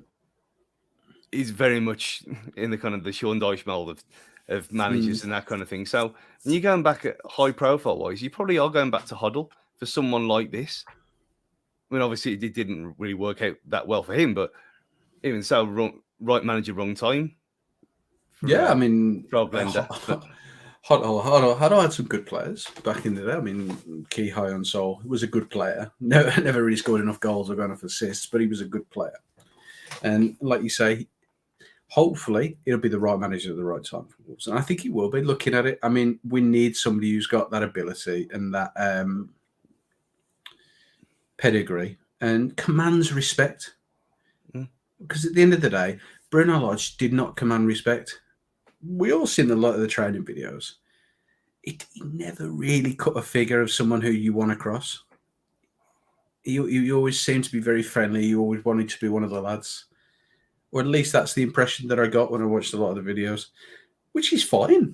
he's very much in the kind of the Sean Dyche mold of managers and that kind of thing. So when you're going back at high profile wise, you probably are going back to Hoddle for someone like this. I mean, obviously it didn't really work out that well for him, but even so, right manager, wrong time. Yeah, I mean, Hoddle had some good players back in the day. I mean, Ki Hyun-Sol was a good player. Never really scored enough goals or got enough assists, but he was a good player. And like you say, hopefully he'll be the right manager at the right time for Wolves. And I think he will be, looking at it. I mean, we need somebody who's got that ability and that pedigree and commands respect. Because at the end of the day, Bruno Lodge did not command respect. We all seen a lot of the training videos. He never really cut a figure of someone who you want to cross. He always seemed to be very friendly. You always wanted to be one of the lads. Or at least that's the impression that I got when I watched a lot of the videos, which is fine.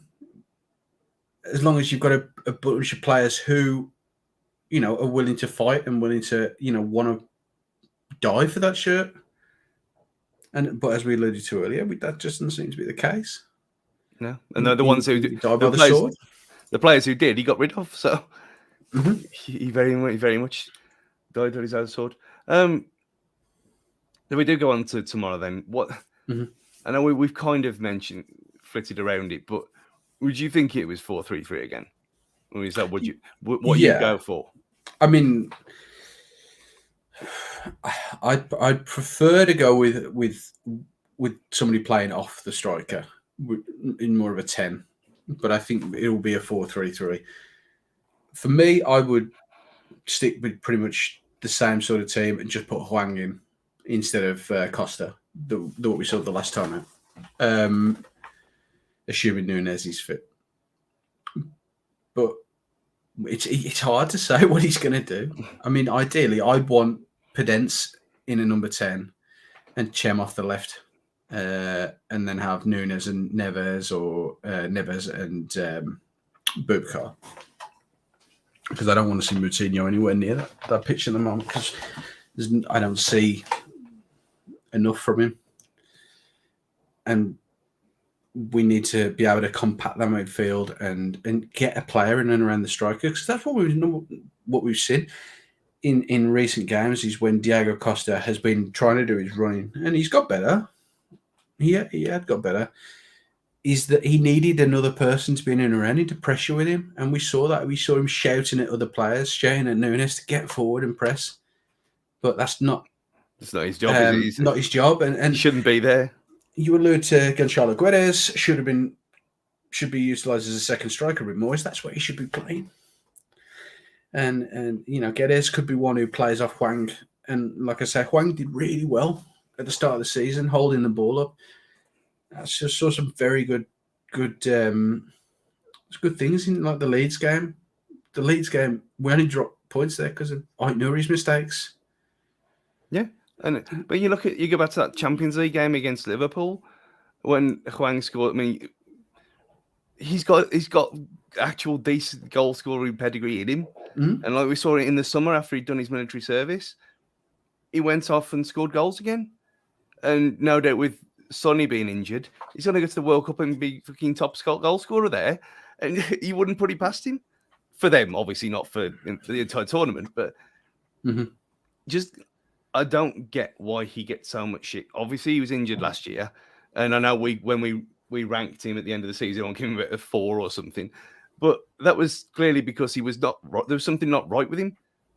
As long as you've got a bunch of players who, are willing to fight and willing to, want to die for that shirt. But as we alluded to earlier, that just doesn't seem to be the case. No, and the ones who died by the sword. The players who did, he got rid of. So he very much died on his own sword. Then we do go on to tomorrow. Then what? I know we've kind of flitted around it, but would you think it was 4-3-3 again? Or is that what you go for? I mean, I'd prefer to go with somebody playing off the striker in more of a 10, but I think it will be a 4-3-3. For me, I would stick with pretty much the same sort of team and just put Hwang in instead of Costa, what we saw the last time out, assuming Núñez is fit. But it's hard to say what he's going to do. I mean, ideally, I'd want Podence in a number 10 and Chem off the left, and then have Núñez and Neves, or Neves and Bubkar. Because I don't want to see Moutinho anywhere near that pitch at the moment, because I don't see enough from him. And we need to be able to compact that midfield and get a player in and around the striker, because that's what we've seen in recent games is when Diego Costa has been trying to do his running, and he's got better. He had got better. Is that he needed another person to be in and around him to pressure with him, and we saw that. We saw him shouting at other players, shouting at Núñez to get forward and press. But that's not. It's not his job. Is it? Not his job, and he shouldn't be there. You allude to Gonçalo Guedes should be utilised as a second striker with Moyes. That's what he should be playing. And Guedes could be one who plays off Hwang. And like I say, Hwang did really well at the start of the season, holding the ball up. I just saw some very good things in like the Leeds game. The Leeds game, we only dropped points there because of Aït-Nouri's mistakes. Yeah, but you go back to that Champions League game against Liverpool when Hwang scored. I mean, he's got actual decent goal scoring pedigree in him, and like we saw it in the summer after he'd done his military service, he went off and scored goals again, and no doubt with Sonny being injured, he's going to go to the World Cup and be fucking top goal scorer there, and you wouldn't put it past him. For them, obviously not for the entire tournament, but just I don't get why he gets so much shit. Obviously, he was injured last year, and I know when we ranked him at the end of the season, on giving him a 4 or something, but that was clearly because he was not right. There was something not right with him,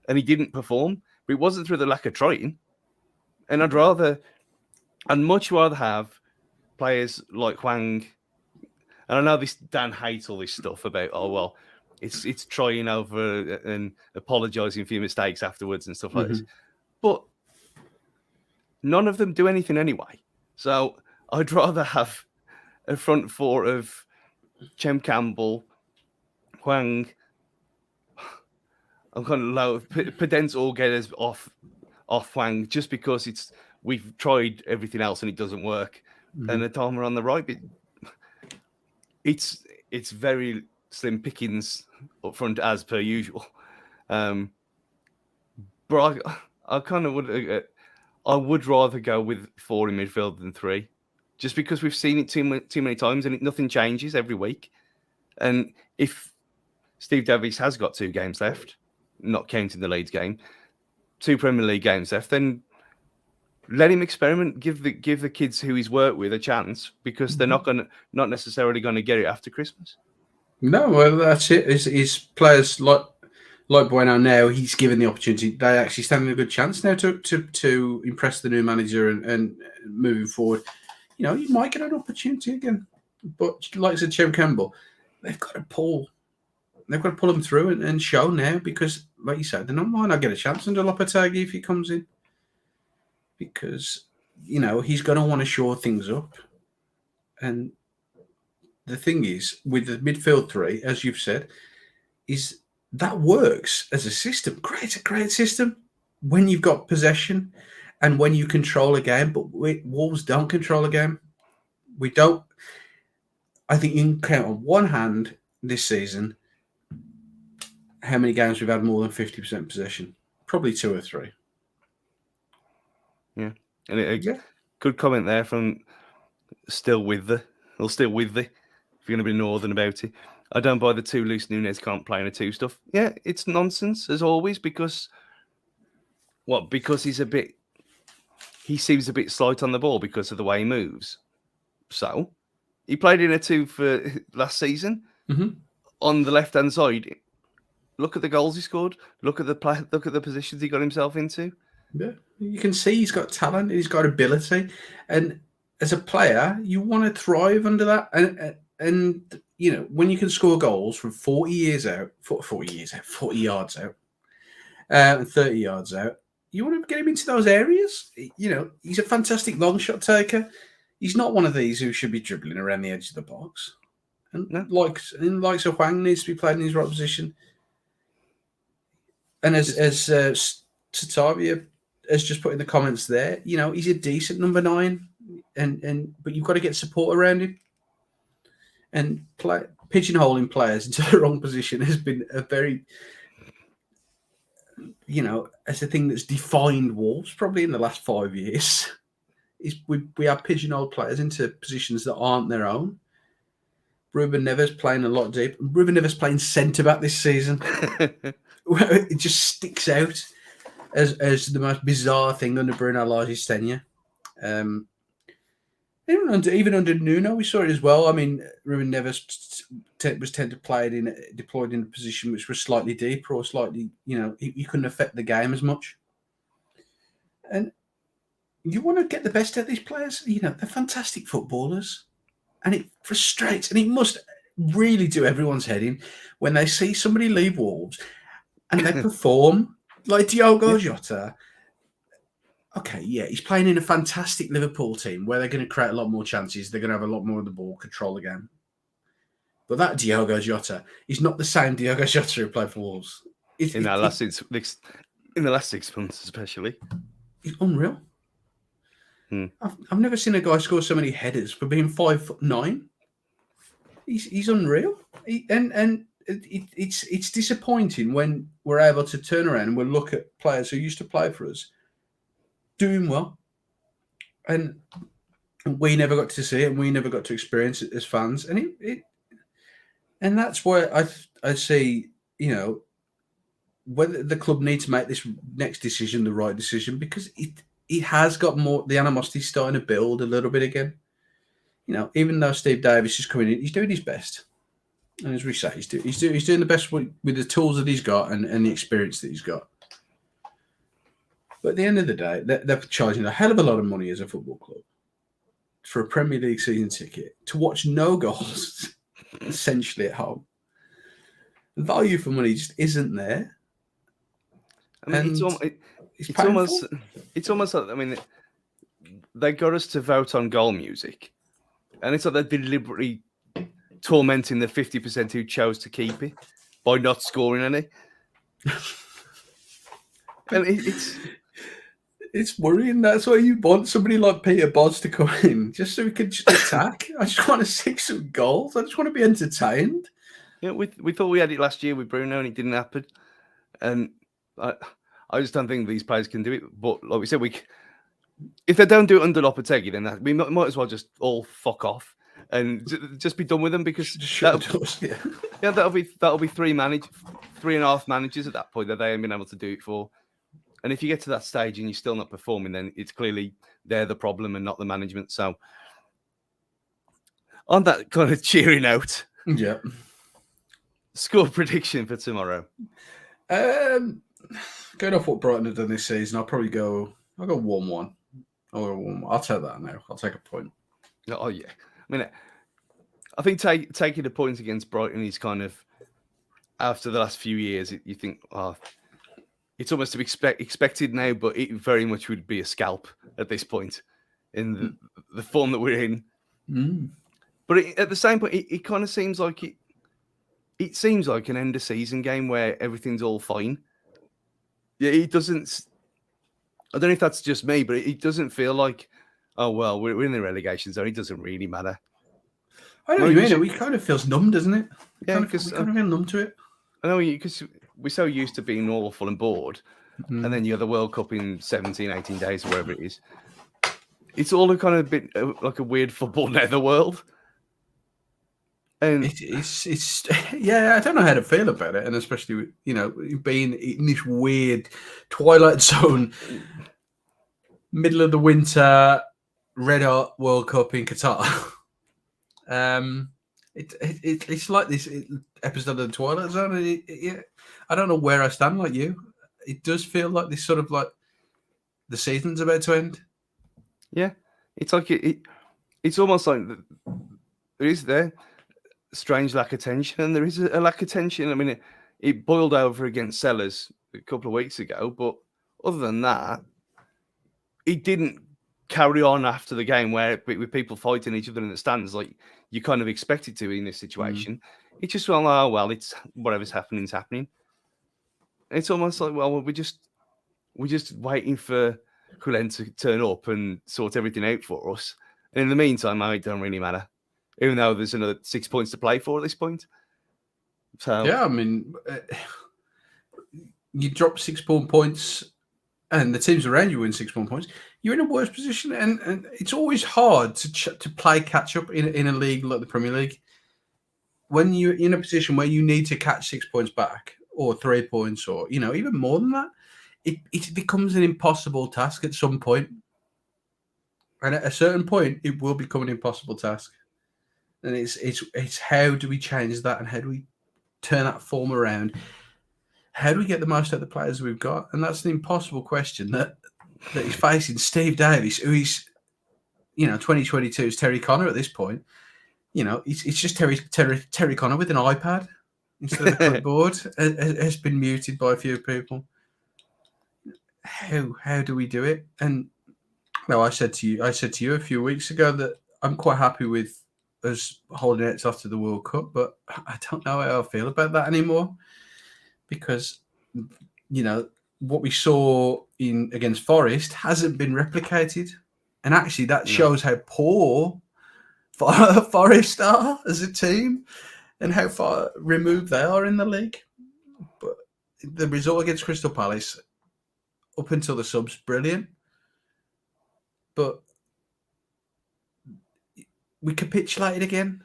and he didn't perform. But it wasn't through the lack of trying. And I'd much rather have players like Hwang. And I know Dan hates all this stuff about, it's trying over and apologising for your mistakes afterwards and stuff like this. But none of them do anything anyway. So I'd rather have a front four of Chem Campbell, Hwang. I'm kind of low. Podence or Guedes off Hwang, just because we've tried everything else and it doesn't work. And Adama on the right, it's very slim pickings up front as per usual. But I kind of would. I would rather go with 4 in midfield than 3, just because we've seen it too many times and nothing changes every week. And if Steve Davies has got 2 games left, not counting the Leeds game, 2 Premier League games left, then let him experiment. Give the kids who he's worked with a chance, because they're not necessarily going to get it after Christmas. No, well, that's it. His players like Bueno now, he's given the opportunity. They actually stand a good chance now to impress the new manager and moving forward. You might get an opportunity again. But like I said, Chem Campbell, they've got to pull them through and show now, because, like you said, they might not get a chance under Lopetegui if he comes in. Because, he's going to want to shore things up. And the thing is, with the midfield 3, as you've said, is that works as a system. It's a great system when you've got possession and when you control a game. But Wolves don't control a game. We don't. I think you can count on one hand this season how many games we've had more than 50% possession. Probably 2 or 3. Yeah. And good comment there from still with the, if you're going to be northern about it. I don't buy the 2 loose Núñez can't play in a 2 stuff. Yeah, it's nonsense as always, because What? Because he seems a bit slight on the ball because of the way he moves. So he played in a 2 for last season on the left hand side. Look at the goals he scored. Look at the positions he got himself into. Yeah, you can see he's got talent. He's got ability, and as a player, you want to thrive under that. And you know, when you can score goals from 40 yards out, and 30 yards out, you want to get him into those areas. You know, he's a fantastic long shot taker. He's not one of these who should be dribbling around the edge of the box. And likes of Huang needs to be played in his right position. And as Tatavia has just put in the comments there, you know, he's a decent number 9, but you've got to get support around him. And pigeonholing players into the wrong position has been a very, you know, as a thing that's defined Wolves probably in the last 5 years. We have pigeonholed players into positions that aren't their own. Ruben Neves playing a lot deep. Ruben Neves playing centre back this season. It just sticks out as the most bizarre thing under Bruno Lage's tenure. Even under Nuno, we saw it as well. I mean, Ruben Neves was tend to play it deployed in a position which was slightly deeper or slightly, you know, he couldn't affect the game as much. And you want to get the best out of these players. You know, they're fantastic footballers. And it frustrates, and it must really do everyone's head in when they see somebody leave Wolves and they perform like Diogo Jota. Okay, yeah, he's playing in a fantastic Liverpool team where they're going to create a lot more chances. They're going to have a lot more of the ball, control the game. But that Diogo Jota is not the same Diogo Jota who played for Wolves. In the last 6 months, especially. It's unreal. I've never seen a guy score so many headers for being 5'9". He's unreal. It's disappointing when we're able to turn around and we'll look at players who used to play for us doing well, and we never got to see it, and we never got to experience it as fans, and that's where I see, you know, whether the club needs to make this next decision the right decision, because it has got more, the animosity starting to build a little bit again. You know, even though Steve Davis is coming in, he's doing his best, and as we say, he's doing the best with the tools that he's got and the experience that he's got. But at the end of the day, they're charging a hell of a lot of money as a football club for a Premier League season ticket to watch no goals, essentially at home. The value for money just isn't there. I mean, it's almost like, I mean, they got us to vote on goal music, and it's like they're deliberately tormenting the 50% who chose to keep it by not scoring any. And it's worrying. That's why you want somebody like Peter Bosz to come in, just so we can just attack. I just want to see some goals. I just want to be entertained. Yeah, we thought we had it last year with Bruno, and it didn't happen. And I just don't think these players can do it. But like we said, if they don't do it under Lopetegui, then we might as well just all fuck off and just be done with them, because that'll be 3.5 managers at that point that they haven't been able to do it for. And if you get to that stage and you're still not performing, then it's clearly they're the problem and not the management. So on that kind of cheery note, yeah. Score prediction for tomorrow. Going off what Brighton have done this season, I'll go 1-1. I'll take that now. I'll take a point. Oh yeah. I mean, I think taking a point against Brighton is kind of, after the last few years, you think, it's almost to be expected now, but it very much would be a scalp at this point in the form that we're in. But at the same point, it kind of seems like it seems like an end of season game where everything's all fine. Yeah, it doesn't. I don't know if that's just me, but it doesn't feel like, oh well, we're in the relegation zone. It doesn't really matter. I know what you mean. It kind of feels numb, doesn't it? Yeah, because we kind of feel numb to it. I know, because we're so used to being awful and bored, and then you have the World Cup in 17, 18 days, or whatever it is. It's all a kind of bit like a weird football nether world. And It's yeah, I don't know how to feel about it, and especially being in this weird twilight zone, middle of the winter, red hot World Cup in Qatar. It's like this episode of the Twilight Zone. I don't know where I stand like you. It does feel like this sort of like the season's about to end. yeah, it's like it's almost like there is strange lack of tension, and there is a lack of tension. I mean, it boiled over against Sellers a couple of weeks ago, but other than that, it didn't carry on after the game with people fighting each other in the stands like you kind of expected to in this situation. It just went, oh well, it's whatever's happening is happening. It's almost like, well, we're just waiting for Quillen to turn up and sort everything out for us. And in the meantime, it don't really matter, even though there's another 6 points to play for at this point. So yeah, I mean, you drop 6 more points, and the teams around you win 6 more points. You're in a worse position, and it's always hard to play catch up in a league like the Premier League. When you're in a position where you need to catch 6 points back, or 3 points, or even more than that, it becomes an impossible task at some point. And at a certain point, it will become an impossible task. And it's how do we change that, and how do we turn that form around? How do we get the most out of the players we've got? And that's an impossible question that he's facing Steve Davis, who is, 2022's Terry Connor at this point. It's just Terry Connor with an iPad instead of a clipboard. Has been muted by a few people. How do we do it? And no, I said to you a few weeks ago that I'm quite happy with us holding it after the World Cup, but I don't know how I feel about that anymore, because what we saw against Forest hasn't been replicated, and actually that shows how poor Forest are as a team and how far removed they are in the league. But the result against Crystal Palace, up until the subs, brilliant. But we capitulated again.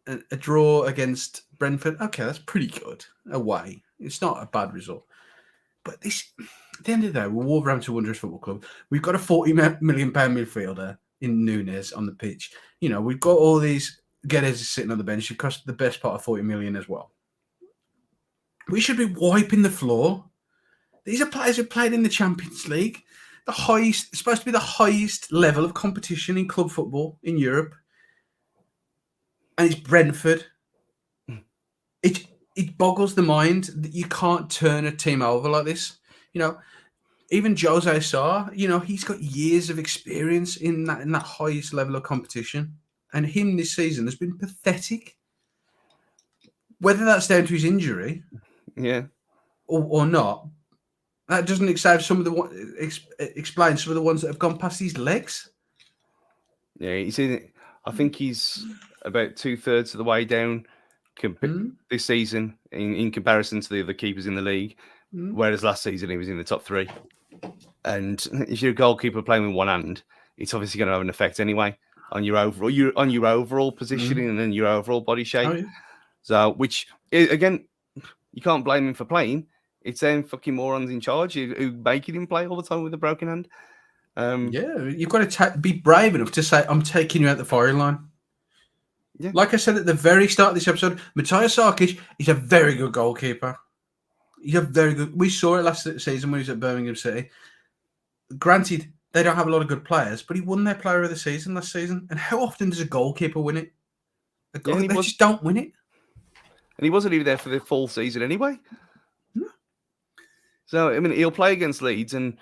A draw against Brentford, okay, that's pretty good away. It's not a bad result. But at the end of the day, we're Wolverhampton Wanderers Football Club. We've got a £40 million midfielder in Nunes on the pitch. We've got all these Guedes sitting on the bench. It cost the best part of 40 million as well. We should be wiping the floor. These are players who played in the Champions League, supposed to be the highest level of competition in club football in Europe. And it's Brentford. It boggles the mind that you can't turn a team over like this. Even Jose Sarr, he's got years of experience in that highest level of competition. And him this season has been pathetic. Whether that's down to his injury, or not, that doesn't explain some of the ones that have gone past his legs. Yeah, I think he's about 2/3 of the way down this season in comparison to the other keepers in the league. Whereas last season he was in the top 3. And if you're a goalkeeper playing with one hand, it's obviously going to have an effect anyway on your overall positioning and your overall body shape. Oh, yeah. So, which again, you can't blame him for playing. It's them fucking morons in charge who making him play all the time with a broken hand. You've got to be brave enough to say, I'm taking you out the firing line. Yeah. Like I said at the very start of this episode, Matthias Sarkic is a very good goalkeeper. He's a very good. We saw it last season when he was at Birmingham City. Granted, they don't have a lot of good players, but he won their player of the season last season. And how often does a goalkeeper win it? They just don't win it. And he wasn't even there for the full season anyway. No. So, I mean, he'll play against Leeds, and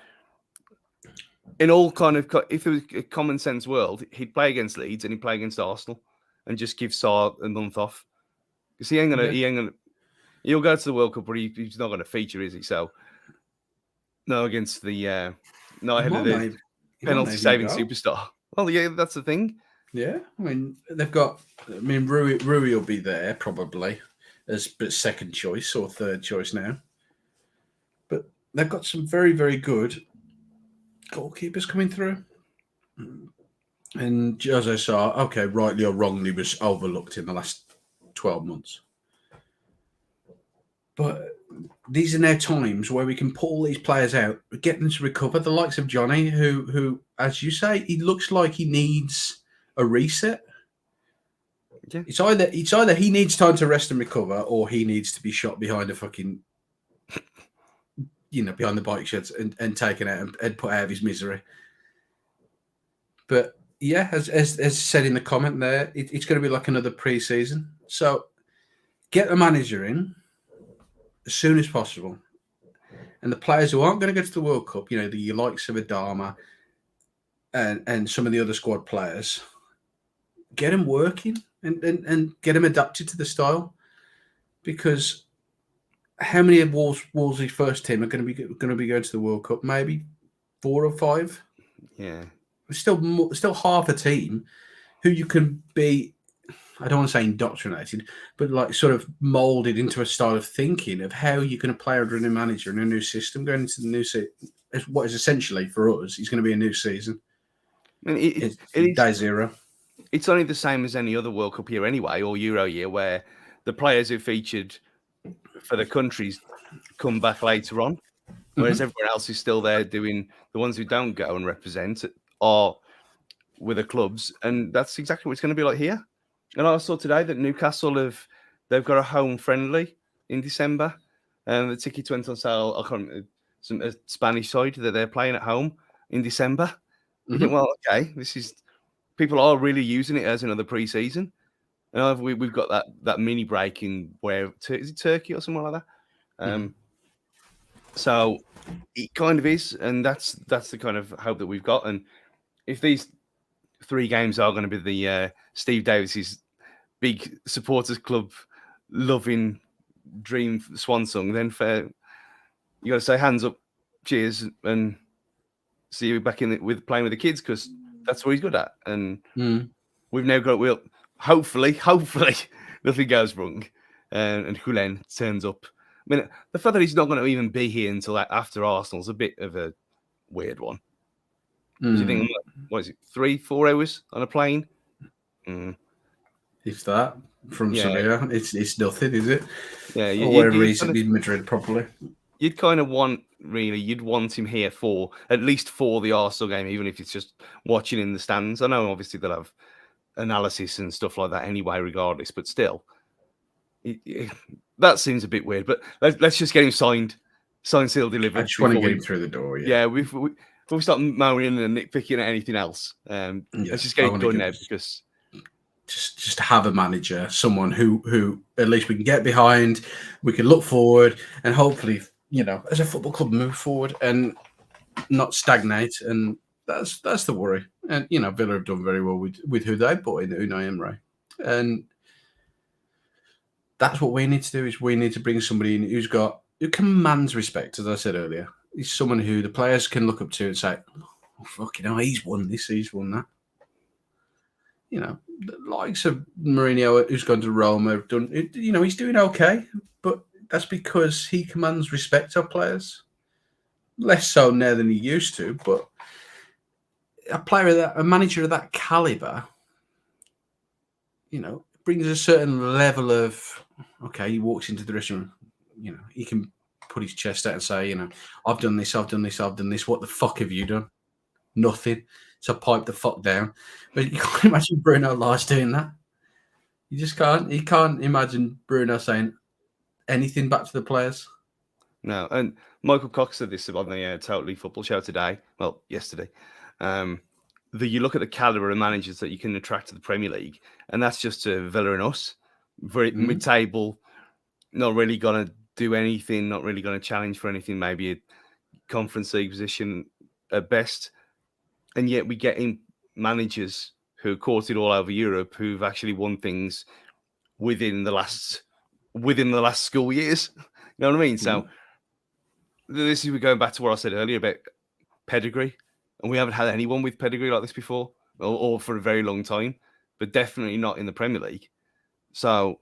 in all kind of, if it was a common sense world, he'd play against Leeds and he'd play against Arsenal and just give Sarr a month off. Because he'll go to the World Cup, but he's not going to feature, is he? So, no, against the, not ahead of the penalty-saving superstar. Well, yeah, that's the thing. Yeah, I mean, they've got, Rui will be there probably as second choice or third choice now. But they've got some very, very good goalkeepers coming through. And Jose Sarr, okay, rightly or wrongly, was overlooked in the last 12 months. But these are now times where we can pull all these players out, get them to recover. The likes of Johnny, who, as you say, he looks like he needs a reset. Yeah. It's either he needs time to rest and recover, or he needs to be shot behind a fucking, behind the bike sheds and taken out and put out of his misery. But yeah, as said in the comment there, it's going to be like another pre-season. So get a manager in as soon as possible. And the players who aren't going to go to the World Cup, the likes of Adama and some of the other squad players, get them working and get them adapted to the style. Because how many of Wolves' first team are going to be going to the World Cup? Maybe 4 or 5. Yeah. Still half a team who you can be, I don't want to say indoctrinated, but like sort of molded into a style of thinking of how you're going to play under a new manager and a new system going into the new season. What is essentially for us is going to be a new season. I mean, It's day zero. It's only the same as any other World Cup year anyway, or Euro year, where the players who featured for the countries come back later on, whereas everyone else is still there doing, the ones who don't go and represent are with the clubs, and that's exactly what it's going to be like here. And I saw today that Newcastle they've got a home friendly in December, and the tickets went on sale. I can't remember, a Spanish side that they're playing at home in December. You think, well, okay, people are really using it as another pre-season. And we've got that mini break in is it Turkey or somewhere like that? So it kind of is, and that's the kind of hope that we've got. And if these 3 games are going to be the Steve Davis's big supporters club loving dream swan song, then you got to say hands up, cheers, and see you back with playing with the kids, because that's what he's good at. And we've now got hopefully nothing goes wrong, and Julen turns up. I mean, the fact that he's not going to even be here until after Arsenal's a bit of a weird one. Do you think, what is it, 3-4 hours on a plane? If that, from Sevilla, it's nothing, is it? Yeah, or wherever he's in Madrid, probably. You'd kind of you'd want him here for at least for the Arsenal game, even if it's just watching in the stands. I know, obviously, they'll have analysis and stuff like that anyway, regardless, but still, that seems a bit weird. But let's just get him signed, seal, delivered. I just want to get him through the door. Yeah, before we start moaning and nitpicking at anything else, let's just get it done now, because just have a manager, someone who at least we can get behind, we can look forward, and hopefully, as a football club, move forward and not stagnate. And that's the worry. And Villa have done very well with who they brought in, Unai Emery, and that's what we need to do. Is we need to bring somebody in who commands respect. As I said earlier, he's someone who the players can look up to and say, "Oh, fucking hell, he's won this, he's won that." The likes of Mourinho, who's gone to Rome, have done. He's doing okay, but that's because he commands respect of players. Less so now than he used to, but a manager of that caliber, brings a certain level of, okay, he walks into the dressing room, he can put his chest out and say, I've done this, I've done this, I've done this. What the fuck have you done? Nothing. So pipe the fuck down. But you can't imagine Bruno Lage doing that. You just can't. You can't imagine Bruno saying anything back to the players. No, and Michael Cox said this on the Totally Football show today. Well, yesterday. You look at the caliber of managers that you can attract to the Premier League, and that's just Villa and us. Very mid-table, not really going to do anything, not really going to challenge for anything, maybe a Conference League position at best. And yet we get in managers who are courted all over Europe who've actually won things within the last school years. You know what I mean? So this is going back to what I said earlier about pedigree. And we haven't had anyone with pedigree like this before, or for a very long time, but definitely not in the Premier League. So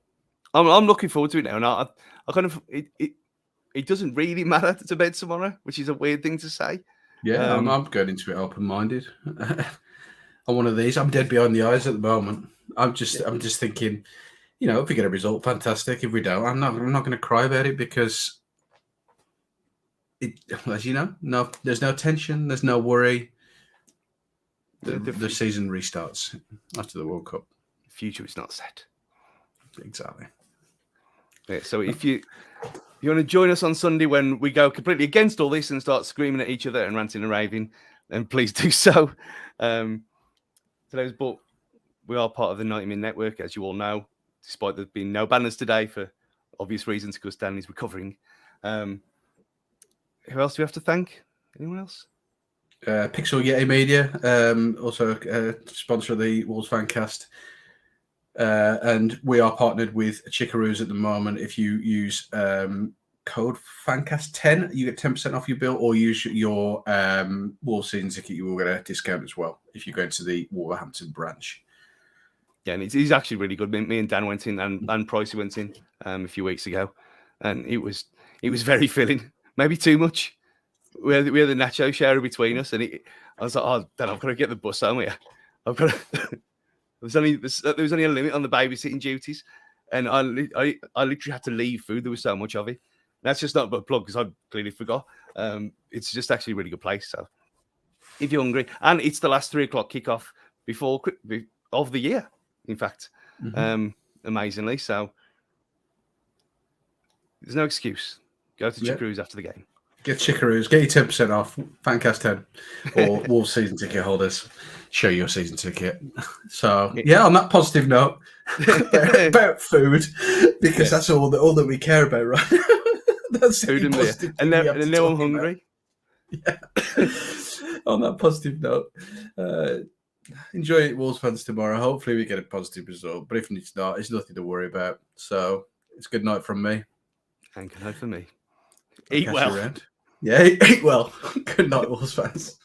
I'm looking forward to it now. And I kind of it doesn't really matter to bed tomorrow, which is a weird thing to say. Yeah, I'm going into it open-minded. on one of these. I'm dead behind the eyes at the moment. I'm just thinking, if we get a result, fantastic. If we don't, I'm not going to cry about it because, as you know, no, there's no tension, there's no worry. The season restarts after the World Cup. The future is not set. Exactly. Yeah, so if you want to join us on Sunday when we go completely against all this and start screaming at each other and ranting and raving, then please do so. But we are part of the 90 Min Network, as you all know, despite there being no banners today for obvious reasons because Danny's recovering. Who else do we have to thank? Anyone else? Pixel Yeti Media, also sponsor of the Wolves Fancast. And we are partnered with Chickaroos at the moment. If you use code FANCAST10, you get 10% off your bill, or use your Wolves season ticket, you will get a discount as well if you go to the Wolverhampton branch. Yeah, and he's actually really good. Me and Dan went in, and Pricey went in a few weeks ago, and it was very filling. Maybe too much. We had the nacho share between us, and I was like, "Oh, Dan, I've got to get the bus home here. I've got to." There was only a limit on the babysitting duties, and I literally had to leave food. There was so much of it. That's just not a plug because I clearly forgot. It's just actually a really good place. So if you're hungry, and it's the last 3 o'clock kickoff of the year, in fact, amazingly. So there's no excuse. Go to Chickaroos after the game. Get Chickaroos. Get your 10% off. Fancast 10 or Wolves season ticket holders. Show your season ticket. So on that positive note about food, because that's all that we care about, right? That's food and beer. And now I'm hungry. Yeah. On that positive note, enjoy it, Wolves fans, tomorrow. Hopefully we get a positive result, but if it's not, it's nothing to worry about. So it's good night from me. And good night from me. Eat well. Yeah, eat well. Good night, Wolves fans.